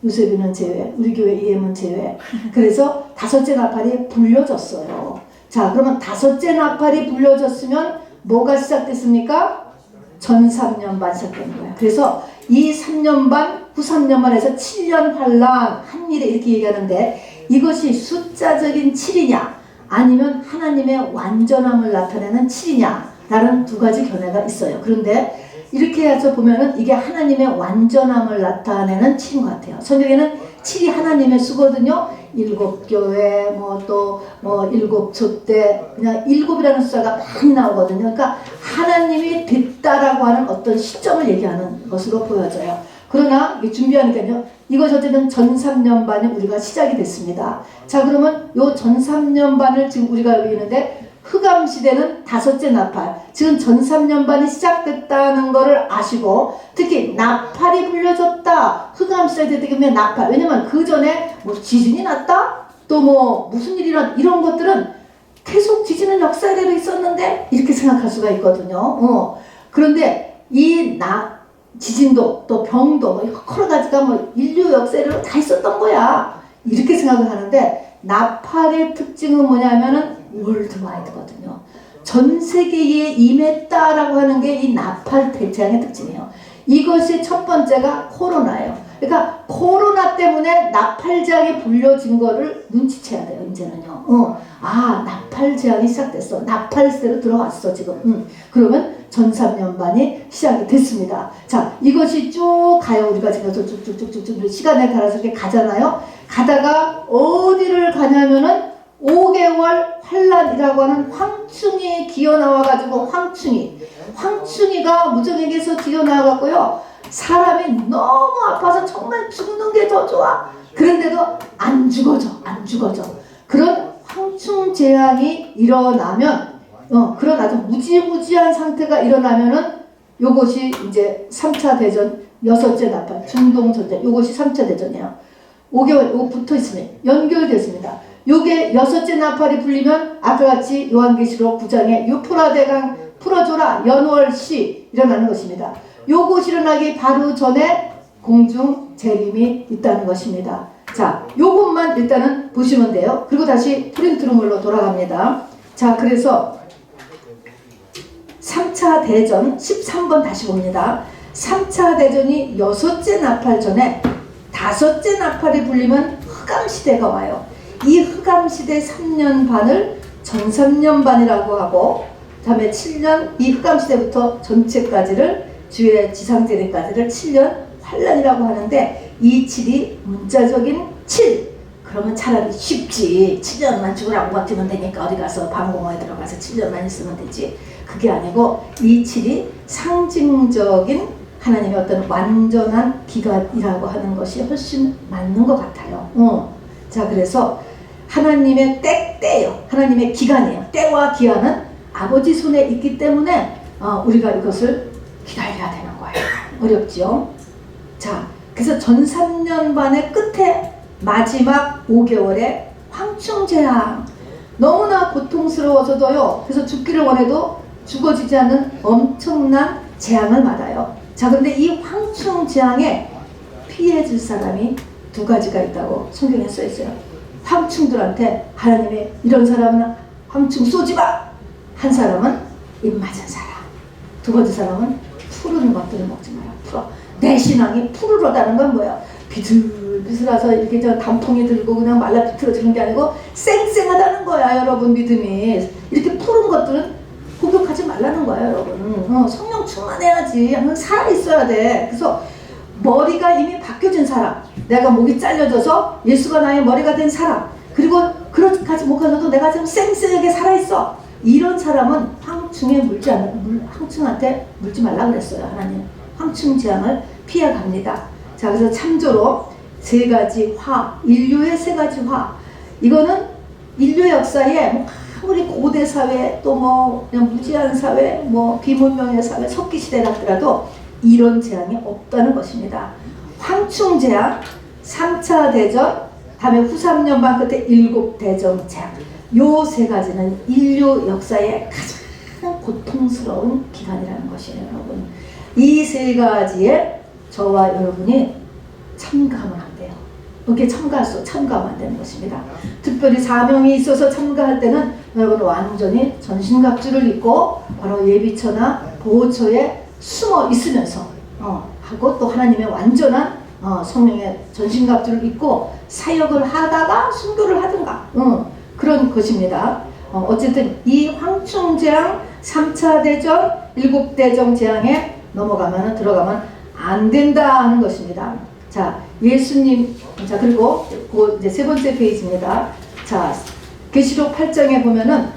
요셉이는 제외, 우리 교회 EM은 제외. 그래서 다섯째 나팔이 불려졌어요. 자, 그러면 다섯째 나팔이 불려졌으면 뭐가 시작됐습니까? 전 3년반 시작되는 거예요. 그래서 이 3년반, 후 3년반에서 7년 환란, 한일에 이렇게 얘기하는데, 이것이 숫자적인 7이냐 아니면 하나님의 완전함을 나타내는 7이냐 라는 두 가지 견해가 있어요. 그런데 이렇게 해서 보면은 이게 하나님의 완전함을 나타내는 7인 것 같아요. 성경에는 7이 하나님의 수거든요. 7교회, 일곱 촛대, 그냥 7이라는 숫자가 많이 나오거든요. 그러니까 하나님이 됐다라고 하는 어떤 시점을 얘기하는 것으로 보여져요. 그러나 준비하니까요, 이것이 어쨌든 전 3년반이 우리가 시작이 됐습니다. 자, 그러면 요 전 3년반을 지금 우리가 여기 있는데, 흑암시대는 다섯째 나팔, 지금 전 3년반이 시작됐다는 것을 아시고, 특히 나팔이 불려졌다, 흑암시대 되면 나팔, 왜냐면 그 전에 뭐 지진이 났다, 또 뭐 무슨 일이 났다, 이런 것들은 계속 지진은 역사에도 있었는데 이렇게 생각할 수가 있거든요. 그런데 이 지진도 또 병도 여러 가지가 뭐 인류 역사로 다 있었던 거야, 이렇게 생각을 하는데, 나팔의 특징은 뭐냐면은 월드와이드거든요. 전 세계에 임했다라고 하는 게 이 나팔 대재앙의 특징이에요. 이것이 첫 번째가 코로나예요. 그러니까 코로나 때문에 나팔 재앙이 불려진 거를 눈치채야 돼요. 이제는요. 나팔 재앙이 시작됐어. 나팔 시대로 들어왔어 지금. 그러면 전 3년반이 시작이 됐습니다. 자, 이것이 쭉 가요. 우리가 지금 쭉쭉쭉쭉쭉 시간에 따라서 이렇게 가잖아요. 가다가 어디를 가냐면은 5개월 환란이라고 하는 황충이 기어나와가지고, 황충이가 무정에게서 기어나와갖고요, 사람이 너무 아파서 정말 죽는 게 더 좋아. 그런데도 안 죽어져. 그런 황충 재앙이 일어나면, 그런 아주 무지무지한 상태가 일어나면은 요것이 이제 3차 대전, 여섯째 나팔, 중동전쟁, 요것이 3차 대전이에요. 5개월, 요거 붙어 있으면 연결됐습니다. 요게 여섯째 나팔이 불리면 아까 같이 요한계시록 9장에 유프라데강 풀어줘라 연월시 일어나는 것입니다. 요것이 일어나기 바로 전에 공중 재림이 있다는 것입니다. 자, 요것만 일단은 보시면 돼요. 그리고 다시 프린트룸으로 돌아갑니다. 자, 그래서 3차 대전 13번 다시 봅니다. 3차 대전이 여섯째 나팔 전에 다섯째 나팔이 불리면 흑암시대가 와요. 이 흑암시대 3년 반을 전 3년 반이라고 하고, 그 다음에 7년, 이 흑암시대부터 전체까지를, 주의 지상재림까지를 7년 환란이라고 하는데, 이 7이 문자적인 7. 그러면 차라리 쉽지. 7년만 죽으라고 버티면 되니까 어디 가서 방공호에 들어가서 7년만 있으면 되지. 그게 아니고 이 7이 상징적인 하나님의 어떤 완전한 기간이라고 하는 것이 훨씬 맞는 것 같아요. 자, 그래서 하나님의 때예요. 하나님의 기간이에요. 때와 기한은 아버지 손에 있기 때문에 우리가 이것을 기다려야 되는 거예요. 어렵죠? 자, 그래서 전 3년 반의 끝에 마지막 5개월의 황충재앙, 너무나 고통스러워서도요, 그래서 죽기를 원해도 죽어지지 않는 엄청난 재앙을 맞아요. 자, 그런데 이 황충재앙에 피해질 사람이 두 가지가 있다고 성경에 써 있어요. 황충들한테 하나님이 이런 사람은 황충 쏘지 마! 한 사람은 입 맞은 사람, 두 번째 사람은 푸른 것들을 먹지 마라. 풀어. 내 신앙이 푸르르다는 건 뭐야? 비슬비슬해서 이렇게 저 단풍이 들고 그냥 말라 비틀어지는 게 아니고 쌩쌩하다는 거야. 여러분 믿음이 이렇게 푸른 것들은 공격하지 말라는 거야. 여러분 성령 충만해야지. 항상 살아있어야 돼. 그래서 머리가 이미 바뀌어진 사람, 내가 목이 잘려져서 예수가 나의 머리가 된 사람, 그리고 그렇게까지 못하셔도 내가 지금 쌩쌩하게 살아있어, 이런 사람은 황충한테 물지 말라 그랬어요. 하나님 황충 재앙을 피해갑니다. 자, 그래서 참조로 세 가지 화, 인류의 세 가지 화, 이거는 인류 역사에 뭐 아무리 고대 사회 또 뭐 그냥 무지한 사회, 뭐 비문명의 사회, 석기 시대 같더라도 이런 재앙이 없다는 것입니다. 황충 재앙, 3차 대전, 다음에 후 3년반 끝에 7대전 재앙, 요 세 가지는 인류 역사의 가장 고통스러운 기간이라는 것이에요. 여러분, 이 세 가지에 저와 여러분이 참가하면 안 돼요. 여기에 참가하면 안 되는 것입니다. 특별히 사명이 있어서 참가할 때는 여러분 완전히 전신갑주를 입고 바로 예비처나 보호처에 숨어 있으면서 하고, 또 하나님의 완전한 성령의 전신갑주를 입고 사역을 하다가 순교를 하든가 그런 것입니다. 어쨌든 이 황충재앙, 3차 대전, 7대전 재앙에 들어가면 안 된다 하는 것입니다. 자, 예수님, 자, 그리고 그 이제 세 번째 페이지입니다. 자, 계시록 8장에 보면은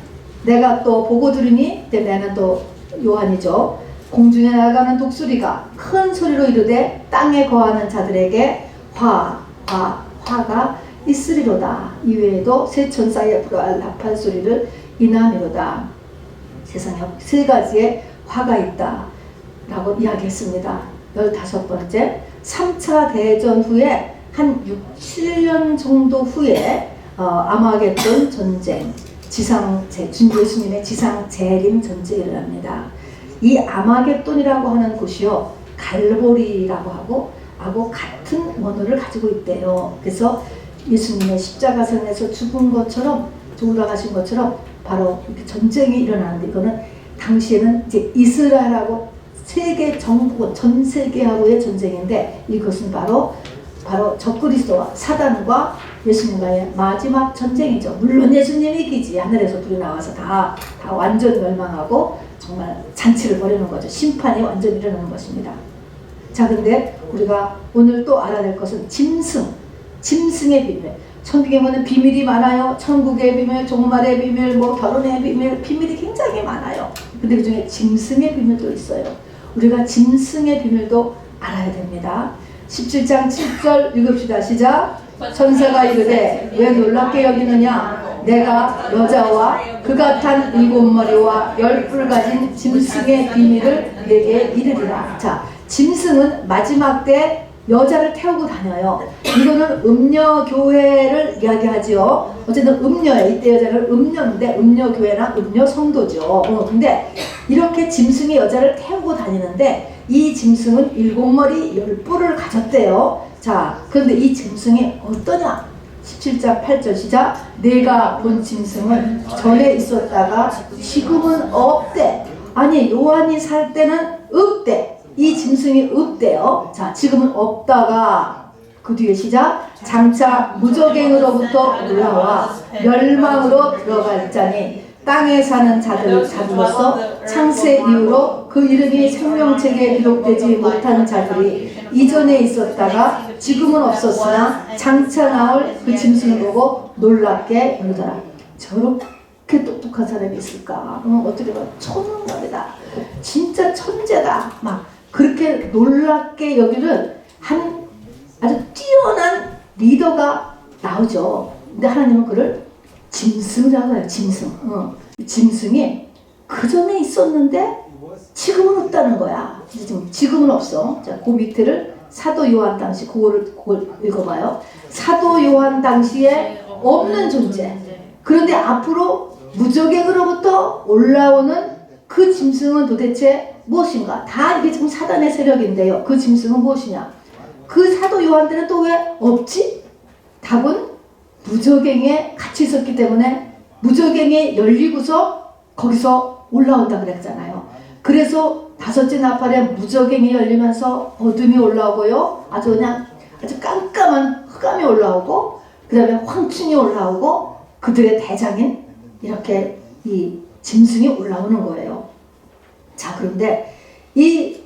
내가 또 보고 들으니, 내는 또 요한이죠. 공중에 나가는 독수리가 큰 소리로 이르되 땅에 거하는 자들에게 화가 있으리로다. 이외에도 새 천사의 불어할 나팔 소리를 인하미로다. 세상에 세 가지의 화가 있다 라고 이야기했습니다. 15번째, 3차 대전 후에 한 6, 7년 정도 후에 아마겟돈 전쟁, 예수님의 지상 재림 전쟁이 일어납니다. 이 아마겟돈이라고 하는 곳이요, 갈보리라고 하고 같은 원어를 가지고 있대요. 그래서 예수님의 십자가상에서 죽은 것처럼, 돌아가신 것처럼 바로 이렇게 전쟁이 일어나는데, 이거는 당시에는 이제 이스라엘하고 세계 정부, 전 세계하고의 전쟁인데, 이것은 바로 적그리스도와 사단과 예수님과의 마지막 전쟁이죠. 물론 예수님이 이기지. 하늘에서 불이 나와서 다 완전 멸망하고 정말 잔치를 벌이는 거죠. 심판이 완전히 일어나는 것입니다. 자, 근데 우리가 오늘 또 알아야 될 것은 짐승의 비밀. 천국에 보면 비밀이 많아요. 천국의 비밀, 종말의 비밀, 뭐 결혼의 비밀, 비밀이 굉장히 많아요. 근데 그 중에 짐승의 비밀도 있어요. 우리가 짐승의 비밀도 알아야 됩니다. 17장 7절 읽읍시다. 시작. 천사가 이르되 왜 놀랍게 여기느냐? 내가 여자와 그가 탄 7머리와 10뿔 가진 짐승의 비밀을 내게 이르리라. 자, 짐승은 마지막 때 여자를 태우고 다녀요. 이거는 음녀교회를 이야기하죠. 어쨌든 음녀예요. 이때 여자를 음녀인데 음녀교회나 음녀성도죠. 근데 이렇게 짐승이 여자를 태우고 다니는데, 이 짐승은 7머리 10뿔을 가졌대요. 자, 그런데 이 짐승이 어떠냐? 17장 8절 시작. 내가 본 짐승은 전에 있었다가 지금은 없대. 아니, 요한이 살 때는 없대. 이 짐승이 없대요. 자, 지금은 없다가 그 뒤에 시작. 장차 무적행으로부터 올라와 멸망으로 들어갈 자니 땅에 사는 자들로서 창세 이후로 그 이름이 생명책에 기록되지 못한 자들이 이전에 있었다가 지금은 없었으나 장차 나올 그 짐승을 보고 놀랍게 여기더라. 저렇게 똑똑한 사람이 있을까? 어떻게 보면 천원갑이다. 진짜 천재다. 막 그렇게 놀랍게 여기는 한 아주 뛰어난 리더가 나오죠. 근데 하나님은 그를 짐승이라고 해요. 짐승. 짐승이 그 전에 있었는데 지금은 없다는 거야. 지금은 없어. 자, 그 밑에를 사도 요한 당시, 그걸 읽어봐요. 사도 요한 당시에 없는 존재. 그런데 앞으로 무적행으로부터 올라오는 그 짐승은 도대체 무엇인가? 다 이게 지금 사단의 세력인데요. 그 짐승은 무엇이냐? 그 사도 요한 때는 또 왜 없지? 답은 무저갱에 갇혀 있었기 때문에 무저갱이 열리고서 거기서 올라온다 그랬잖아요. 그래서 다섯째 나팔에 무저갱이 열리면서 어둠이 올라오고요. 아주 깜깜한 흑암이 올라오고, 그 다음에 황충이 올라오고, 그들의 대장인 이렇게 이 짐승이 올라오는 거예요. 자, 그런데 이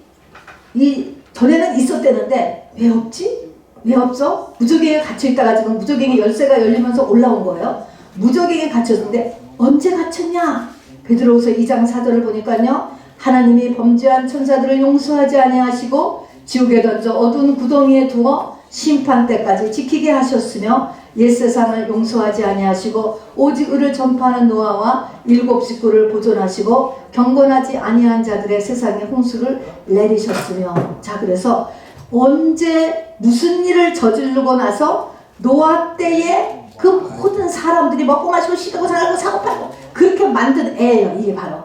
전에는 있었대는데 왜 없지? 왜 없어? 무저갱에 갇혀있다가 지금 무저갱이 열쇠가 열리면서 올라온 거예요. 무저갱에 갇혔는데 언제 갇혔냐? 베드로후서 2장 4절을 보니까요. 하나님이 범죄한 천사들을 용서하지 아니하시고 지옥에 던져 어두운 구덩이에 두어 심판 때까지 지키게 하셨으며 옛 세상을 용서하지 아니하시고 오직 의를 전파하는 노아와 7 식구를 보존하시고 경건하지 아니한 자들의 세상에 홍수를 내리셨으며. 자, 그래서 언제 무슨 일을 저지르고 나서 노아 때에 그 모든 사람들이 먹고 마시고 시들고 살고 사고 팔고 그렇게 만든 애예요. 이게 바로.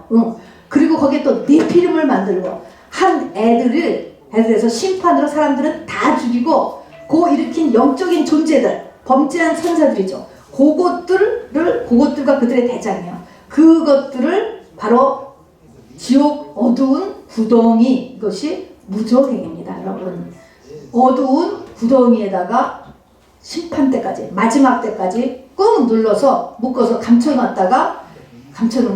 그리고 거기에 또 네피림을 만들고 한 애들에서 심판으로 사람들은 다 죽이고 그 일으킨 영적인 존재들, 범죄한 천사들이죠. 그것들과 그들의 대장이요. 그것들을 바로 지옥 어두운 구덩이, 이것이 무저갱입니다, 여러분. 어두운 구덩이에다가 심판 때까지, 마지막 때까지 꾹 눌러서 묶어서 감춰놓은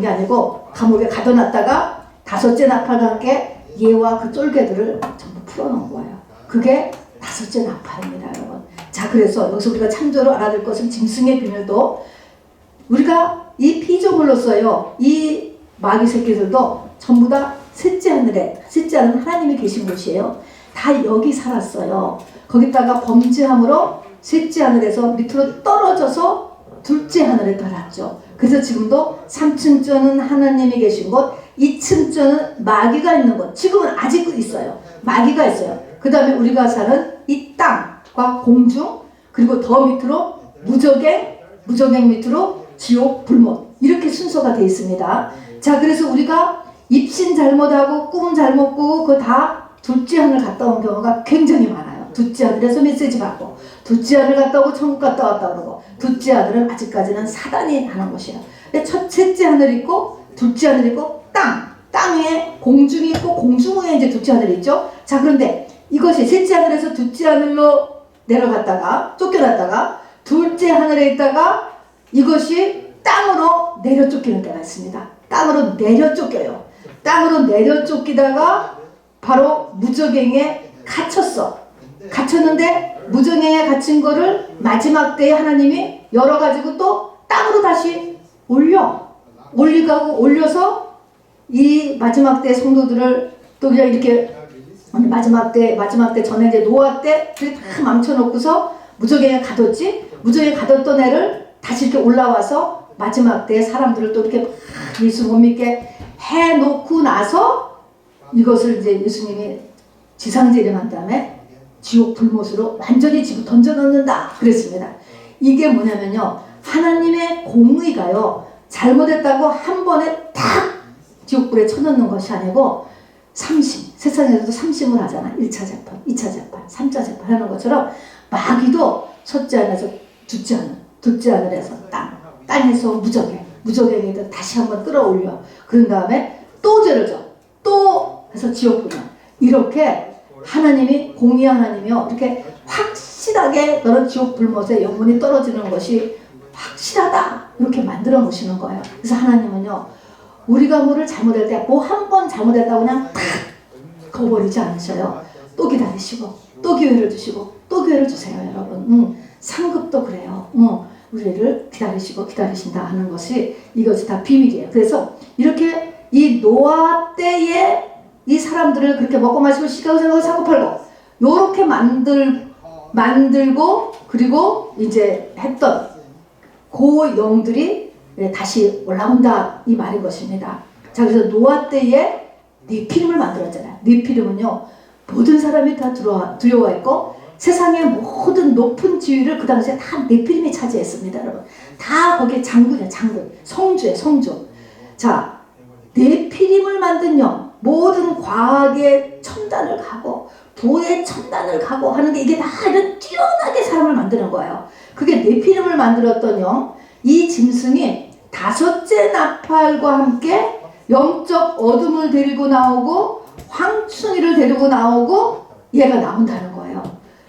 게 아니고 감옥에 가둬놨다가 다섯째 나팔과 함께 얘와 그 쫄개들을 전부 풀어놓은 거예요. 그게 다섯째 나팔입니다, 여러분. 자, 그래서 여기서 우리가 참조로 알아둘 것은 짐승의 비밀도, 우리가 이 피조물로서요, 이 마귀 새끼들도 전부 다 셋째 하늘에, 셋째 하늘은 하나님이 계신 곳이에요. 다 여기 살았어요. 거기다가 범죄함으로 셋째 하늘에서 밑으로 떨어져서 둘째 하늘에 달았죠. 그래서 지금도 3층전은 하나님이 계신 곳, 2층전은 마귀가 있는 곳, 지금은 아직도 있어요. 마귀가 있어요. 그 다음에 우리가 사는 이 땅과 공중, 그리고 더 밑으로 무저갱 밑으로 지옥, 불못, 이렇게 순서가 되어 있습니다. 자, 그래서 우리가 입신 잘못하고 꿈 잘못 꾸고 그거 다 둘째 하늘 갔다 온 경우가 굉장히 많아요. 둘째 하늘에서 메시지 받고, 둘째 하늘 갔다 오고 천국 갔다 왔다 그러고, 둘째 하늘은 아직까지는 사단이 하는 것이에요. 셋째 하늘 있고, 둘째 하늘 있고, 땅에 공중이 있고, 공중 위에 이제 둘째 하늘이 있죠. 자, 그런데 이것이 셋째 하늘에서 둘째 하늘로 내려갔다가 쫓겨났다가 둘째 하늘에 있다가 이것이 땅으로 내려 쫓기는 때가 있습니다. 땅으로 내려 쫓겨요. 땅으로 내려 쫓기다가 바로 무저갱에 갇혔는데 무저갱에 갇힌 거를 마지막 때에 하나님이 열어가지고 또 땅으로 다시 올려서 이 마지막 때 성도들을 또 그냥 이렇게 마지막 때 전에 이제 노아 때 다 망쳐놓고서 무저갱에 가뒀지. 무저갱에 가뒀던 애를 다시 이렇게 올라와서 마지막 때 사람들을 또 이렇게 예수 못 믿게 해놓고 나서 이것을 이제 예수님이 지상재림한 다음에 지옥 불못으로 완전히 집어 던져넣는다 그랬습니다. 이게 뭐냐면요, 하나님의 공의가요, 잘못했다고 한 번에 탁 지옥불에 쳐넣는 것이 아니고 세상에서도 3심을 하잖아. 1차 재판, 2차 재판, 3차 재판 하는 것처럼 마귀도 첫째 하늘에서 둘째 하늘에서 땅에서 무저갱에도 다시 한번 끌어올려. 그런 다음에 또 죄를 져. 또 해서 지옥불이야. 이렇게 하나님이, 공의한 하나님이요, 이렇게 확실하게 너는 지옥 불못에 영혼이 떨어지는 것이 확실하다, 이렇게 만들어 놓으시는 거예요. 그래서 하나님은요, 우리가 뭐를 잘못할 때 뭐 한 번 잘못했다고 그냥 탁 거버리지 않으셔요. 또 기다리시고 또 기회를 주시고 또 기회를 주세요, 여러분. 상급도 그래요. 우리를 기다리신다 하는 것이, 이것이 다 비밀이에요. 그래서 이렇게 이 노아 때에 이 사람들을 그렇게 먹고 마시고 시가고 생각하고 사고 팔고 요렇게 만들고 그리고 이제 했던 그 영들이 다시 올라온다, 이 말인 것입니다. 자, 그래서 노아 때에 네피림을 만들었잖아요. 네피림은요, 모든 사람이 다 두려워했고 세상의 모든 높은 지위를 그 당시에 다 네피림이 차지했습니다, 여러분. 다 거기에 장군, 성주. 자, 네피림을 만든 영, 모든 과학의 첨단을 가고 도의 첨단을 가고 하는 게 이게 다 이런 뛰어나게 사람을 만드는 거예요. 그게 네피림을 만들었던 영, 이 짐승이 다섯째 나팔과 함께 영적 어둠을 데리고 나오고 황충이를 데리고 나오고 얘가 나온다는 거예요.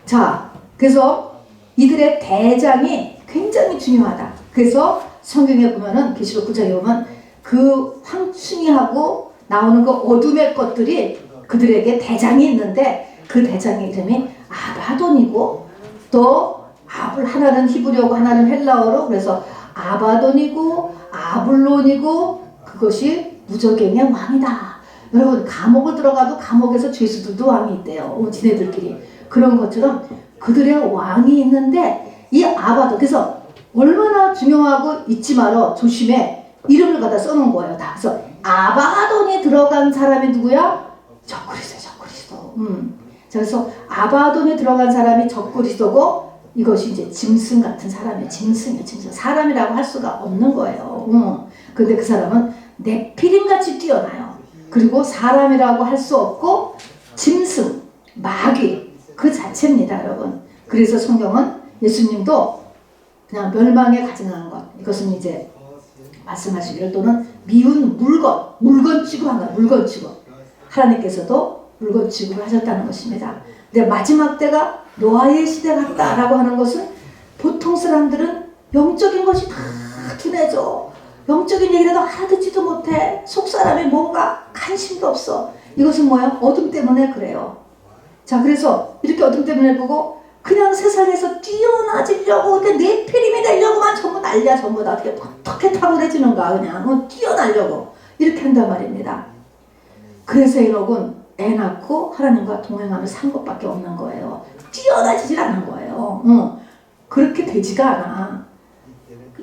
자, 그래서 이들의 대장이 굉장히 중요하다. 그래서 성경에 보면은 계시록 9장에 보면 그 황충이하고 나오는 그 어둠의 것들이 그들에게 대장이 있는데 그 대장의 이름이 아바돈이고 또 하나는 히브리어고 하나는 헬라어로 그래서 아바돈이고 아블론이고 그것이 무저갱의 왕이다. 여러분 감옥을 들어가도 감옥에서 죄수들도 왕이 있대요. 지네들끼리. 그런 것처럼 그들의 왕이 있는데 이 아바돈 그래서 얼마나 중요하고 잊지 말어 조심해 이름을 갖다 써놓은 거예요. 다. 그래서 아바돈이 들어간 사람이 누구야? 적그리스도. 자, 그래서 아바돈에 들어간 사람이 적그리스도고 이것이 이제 짐승 같은 사람이에요. 짐승이에요. 짐승. 사람이라고 할 수가 없는 거예요. 근데 그 사람은 네피림같이 뛰어나요. 그리고 사람이라고 할 수 없고 짐승, 마귀 그 자체입니다, 여러분. 그래서 성경은 예수님도 그냥 멸망에 가증한 것 이것은 이제 말씀하시기를 또는 미운 물건 취급한 거예요. 물건 취급. 하나님께서도 물건 취급을 하셨다는 것입니다. 근데 마지막 때가 노아의 시대 같다라고 하는 것은 보통 사람들은 영적인 것이 다 둔해져. 영적인 얘기라도 알아듣지도 못해. 속사람이 뭔가 관심도 없어. 이것은 뭐예요? 어둠 때문에 그래요. 자, 그래서 이렇게 어둠 때문에 보고 그냥 세상에서 뛰어나지려고 네피림이 되려고만 전부 난리야. 전부 다 어떻게 탁월해지는가 그냥 뛰어나려고 이렇게 한단 말입니다. 그래서 에녹은 애 낳고 하나님과 동행하며 산 것밖에 없는 거예요. 뛰어나지질 않은 거예요. 그렇게 되지가 않아.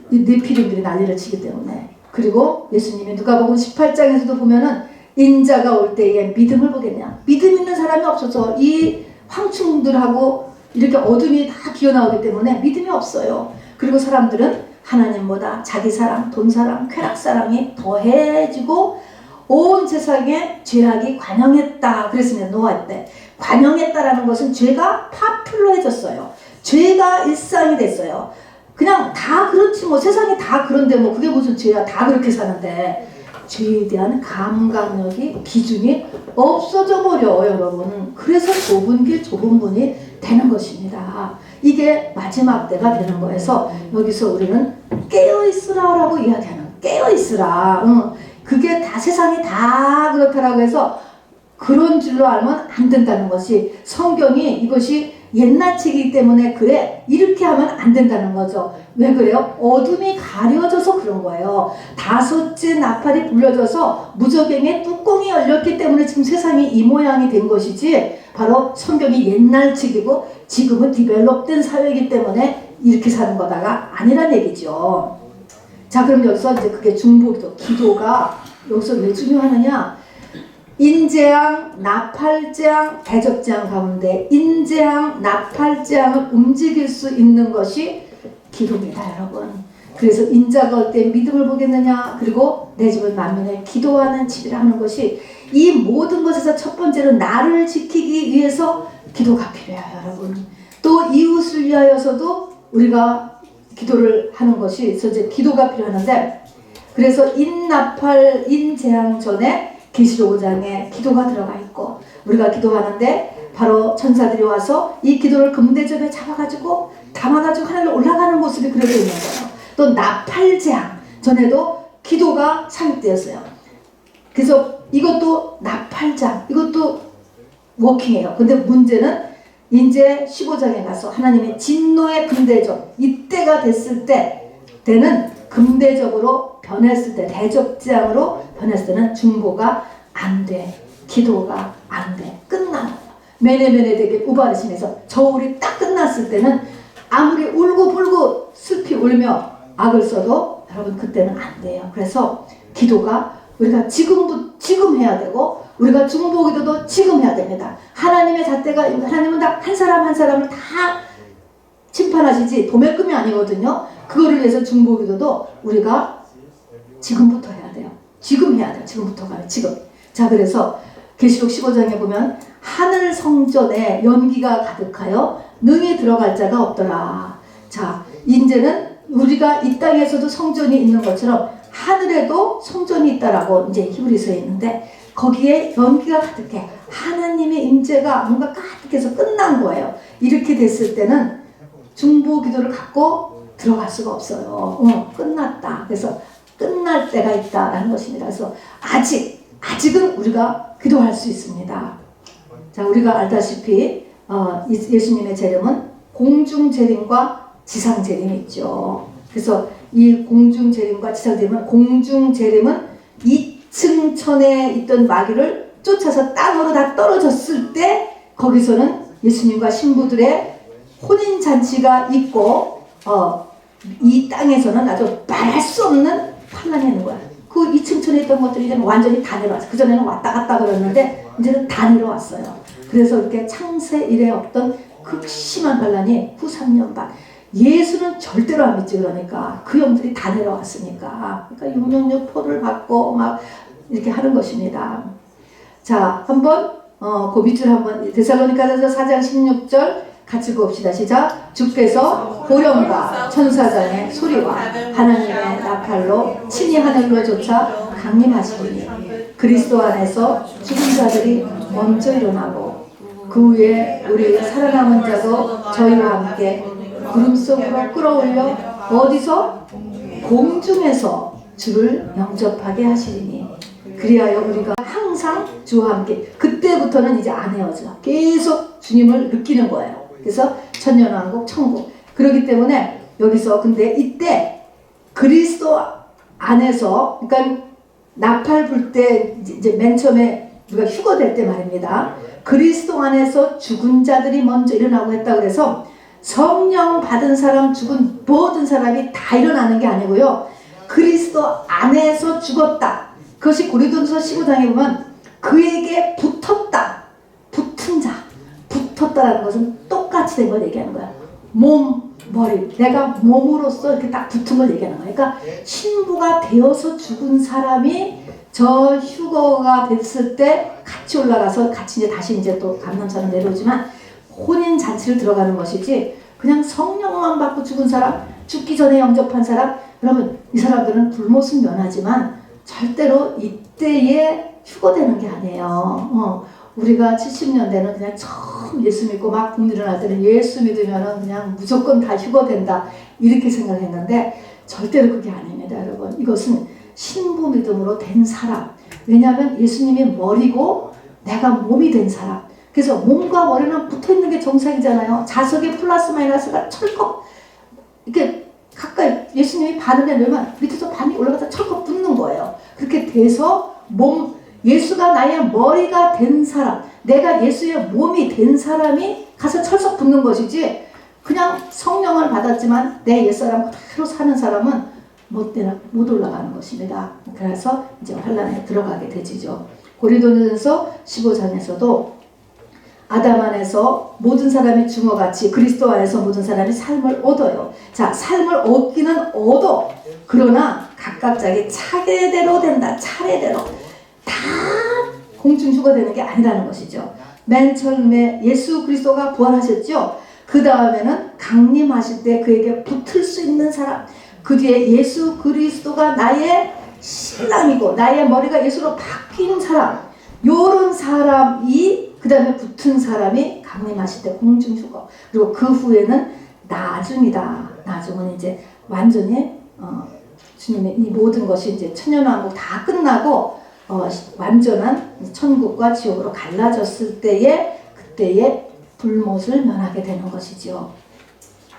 네피림들이 난리를 치기 때문에. 그리고 예수님이 누가복음 18장에서도 보면은 인자가 올 때에 믿음을 보겠냐. 믿음 있는 사람이 없어서 이 황충들하고 이렇게 어둠이 다 기어나오기 때문에 믿음이 없어요. 그리고 사람들은 하나님보다 자기 사랑, 돈 사랑, 쾌락 사랑이 더해지고 온 세상에 죄악이 관영했다. 그랬습니다. 노아 때. 관영했다라는 것은 죄가 파퓰러해졌어요. 죄가 일상이 됐어요. 그냥 다 그렇지 뭐 세상이 다 그런데 뭐 그게 무슨 죄야. 다 그렇게 사는데 죄에 대한 감각력이 기준이 없어져 버려 여러분. 그래서 좁은 길 좁은 문이 되는 것입니다. 이게 마지막 때가 되는 거여서 여기서 우리는 깨어있으라라고 이야기하는 깨어있으라. 그게 다 세상이 다 그렇다라고 해서 그런 줄로 알면 안 된다는 것이 성경이 이것이 옛날치기 때문에 그래 이렇게 하면 안 된다는 거죠. 왜 그래요? 어둠이 가려져서 그런 거예요. 다섯째 나팔이 불려져서 무저갱의 뚜껑이 열렸기 때문에 지금 세상이 이 모양이 된 것이지 바로 성경이 옛날치기고 지금은 디벨롭된 사회이기 때문에 이렇게 사는 거다가 아니란 얘기죠. 자, 그럼 여기서 이제 그게 중보기도 기도가 여기서 왜 중요하느냐? 인재앙, 나팔재앙, 대적재앙 가운데 인재앙, 나팔재앙을 움직일 수 있는 것이 기도입니다, 여러분. 그래서 인자가 올 때 믿음을 보겠느냐, 그리고 내 집은 만민의 기도하는 집이라 하는 것이 이 모든 것에서 첫 번째로 나를 지키기 위해서 기도가 필요해요, 여러분. 또 이웃을 위하여서도 우리가 기도를 하는 것이 이제 기도가 필요하는데 그래서 인나팔, 인재앙 전에 계시록 5장에 기도가 들어가 있고 우리가 기도하는데 바로 천사들이 와서 이 기도를 금대접에 잡아가지고 담아가지고 하늘로 올라가는 모습이 그려져 있는 거예요. 또 나팔재앙 전에도 기도가 삽입되었어요. 그래서 이것도 나팔장 이것도 워킹이에요. 근데 문제는 이제 15장에 가서 하나님의 진노의 금대접 이때가 됐을 때는 금대접으로 변했을 때 대적재앙으로 변했을 때는 중보가 안 돼. 기도가 안 돼. 끝나는 거야. 매네매네 되게 우바르심에서 저울이 딱 끝났을 때는 아무리 울고 불고 슬피 울며 악을 써도 여러분 그때는 안 돼요. 그래서 기도가 우리가 지금 해야 되고 우리가 중보기도도 지금 해야 됩니다. 하나님의 잣대가 하나님은 다 한 사람 한 사람을 다 심판하시지 도매금이 아니거든요. 그거를 위해서 중보기도도 우리가 지금부터 해야 돼요. 지금 해야 돼요. 지금부터 가면 지금. 자, 그래서 계시록 15장에 보면 하늘 성전에 연기가 가득하여 능히 들어갈 자가 없더라. 자, 이제는 우리가 이 땅에서도 성전이 있는 것처럼 하늘에도 성전이 있다라고 이제 히브리서에 있는데 거기에 연기가 가득해. 하나님의 임재가 뭔가 가득해서 끝난 거예요. 이렇게 됐을 때는 중보 기도를 갖고 들어갈 수가 없어요. 끝났다. 그래서 끝날 때가 있다라는 것입니다. 그래서 아직은 우리가 기도할 수 있습니다. 자, 우리가 알다시피 예수님의 재림은 공중 재림과 지상 재림이 있죠. 그래서 이 공중 재림과 지상 재림은, 공중 재림은 2층 천에 있던 마귀를 쫓아서 땅으로 다 떨어졌을 때 거기서는 예수님과 신부들의 혼인 잔치가 있고 이 땅에서는 아주 말할 수 없는 환란이 있는 거야. 그 2층 천에 있던 것들이 이제 완전히 다 내려왔어. 그전에는 왔다 갔다 그랬는데 이제는 다 내려왔어요. 그래서 이렇게 창세 이래 없던 극심한 환란이 후 3년 반. 예수는 절대로 안 믿지. 그러니까 그 영들이 다 내려왔으니까. 그러니까 666 포를 받고 막 이렇게 하는 것입니다. 자, 한번 그 밑줄 한번 데살로니가서 4장 16절 같이 봅시다. 시작. 주께서 보령과 천사장의 소리와 하나님의 나팔로 친히 하늘로 쫓아 강림하시리니 그리스도 안에서 죽은 자들이 먼저 일어나고 그 후에 우리 살아남은 자도 저희와 함께 구름 속으로 끌어올려 어디서? 공중에서 주를 영접하게 하시리니 그리하여 우리가 항상 주와 함께. 그때부터는 이제 안 헤어져. 계속 주님을 느끼는 거예요. 그래서 천년왕국, 천국. 그렇기 때문에 여기서 근데 이때 그리스도 안에서, 그러니까 나팔 불 때 이제 맨 처음에 우리가 휴거될 때 말입니다. 그리스도 안에서 죽은 자들이 먼저 일어나고 했다 그래서 성령 받은 사람, 죽은 모든 사람이 다 일어나는 게 아니고요. 그리스도 안에서 죽었다. 그것이 고린도전서 15장에 보면 그에게 붙었다. 붙은 자. 붙었다라는 것은 똑같이 된 걸 얘기하는 거야. 몸, 머리. 내가 몸으로서 이렇게 딱 붙은 걸 얘기하는 거야. 그러니까 신부가 되어서 죽은 사람이 저 휴거가 됐을 때 같이 올라가서 같이 이제 다시 이제 또 감남산을 내려오지만 혼인 잔치를 들어가는 것이지 그냥 성령만 받고 죽은 사람, 죽기 전에 영접한 사람, 그러면 이 사람들은 불못은 면하지만 절대로 이때에 휴거되는 게 아니에요. 우리가 70년대는 그냥 처음 예수 믿고 막 붐 일어날 때는 예수 믿으면은 그냥 무조건 다 휴거된다 이렇게 생각했는데 절대로 그게 아닙니다, 여러분. 이것은 신부 믿음으로 된 사람. 왜냐하면 예수님이 머리고 내가 몸이 된 사람. 그래서 몸과 머리는 붙어있는 게 정상이잖아요. 자석의 플러스 마이너스가 철컥 이렇게 가까이 예수님이 반응에 넣으면 밑에서 반이 올라가서 철컥 붙는 거예요. 그렇게 돼서 예수가 나의 머리가 된 사람, 내가 예수의 몸이 된 사람이 가서 철썩 붙는 것이지 그냥 성령을 받았지만 내 옛사람 그대로 사는 사람은 못 올라가는 것입니다. 그래서 이제 환란에 들어가게 되지죠. 고린도전서 15장에서도 아담 안에서 모든 사람이 중어같이 그리스도 안에서 모든 사람이 삶을 얻어요. 자, 삶을 얻기는 얻어. 그러나 각각 자기 차례대로 된다. 차례대로. 다 공중휴가 되는 게 아니라는 것이죠. 맨 처음에 예수 그리스도가 부활하셨죠. 그 다음에는 강림하실 때 그에게 붙을 수 있는 사람, 그 뒤에 예수 그리스도가 나의 신랑이고 나의 머리가 예수로 바뀌는 사람, 요런 사람이 그 다음에 붙은 사람이 강림하실 때 공중휴거. 그리고 그 후에는 나중이다. 나중은 이제 완전히 주님의 이 모든 것이 이제 천년왕국 다 끝나고 완전한 천국과 지옥으로 갈라졌을 때에 그때에 불못을 면하게 되는 것이죠.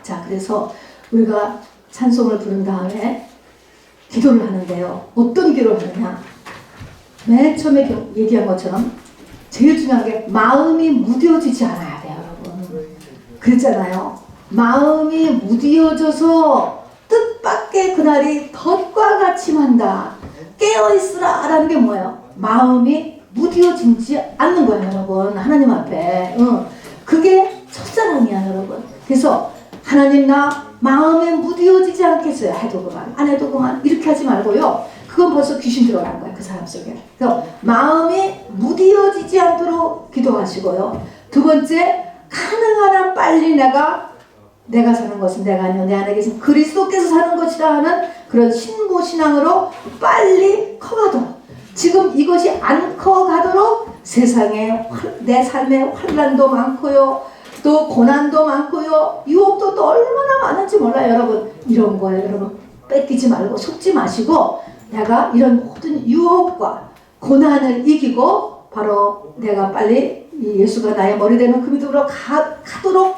자, 그래서 우리가 찬송을 부른 다음에 기도를 하는데요. 어떤 기도를 하느냐? 맨 처음에 얘기한 것처럼 제일 중요한 게 마음이 무뎌지지 않아야 돼요, 여러분. 그랬잖아요. 마음이 무뎌져서 뜻밖의 그날이 덫과 같이 만다. 깨어있으라 라는 게 뭐예요? 마음이 무뎌지지 않는 거예요, 여러분. 하나님 앞에. 그게 첫사랑이야, 여러분. 그래서 하나님 나 마음에 무뎌지지 않겠어요. 해도 그만, 안 해도 그만 이렇게 하지 말고요. 그건 벌써 귀신 들어간 거야, 그 사람 속에. 그래서 마음이 무디어지지 않도록 기도하시고요. 두 번째, 가능한 한 빨리 내가 사는 것은 내가 아니요 내 안에 계신 그리스도께서 사는 것이다 하는 그런 신부신앙으로 빨리 커가도록, 지금 이것이 안 커가도록 세상에 내 삶에 환난도 많고요, 또 고난도 많고요, 유혹도 또 얼마나 많은지 몰라요. 여러분, 이런 거예요. 여러분, 뺏기지 말고 속지 마시고, 내가 이런 모든 유혹과 고난을 이기고 바로 내가 빨리 이 예수가 나의 머리 되는 그 믿음으로 가도록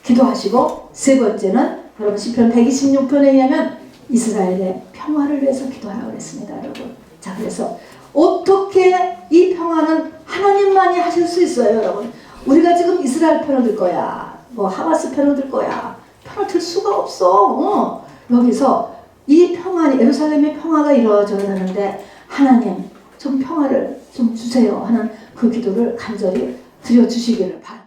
기도하시고, 세 번째는 여러분 시편 126편에 의하면 이스라엘의 평화를 위해서 기도하라고 그랬습니다. 여러분, 자, 그래서 어떻게 이 평화는 하나님만이 하실 수 있어요. 여러분, 우리가 지금 이스라엘 편을 들 거야, 뭐 하마스 편을 들 거야, 편을 들 수가 없어. 여기서 이 평안이, 예루살렘의 평화가 이루어져야 되는데 하나님 좀 평화를 좀 주세요 하는 그 기도를 간절히 드려주시기를 바랍니다.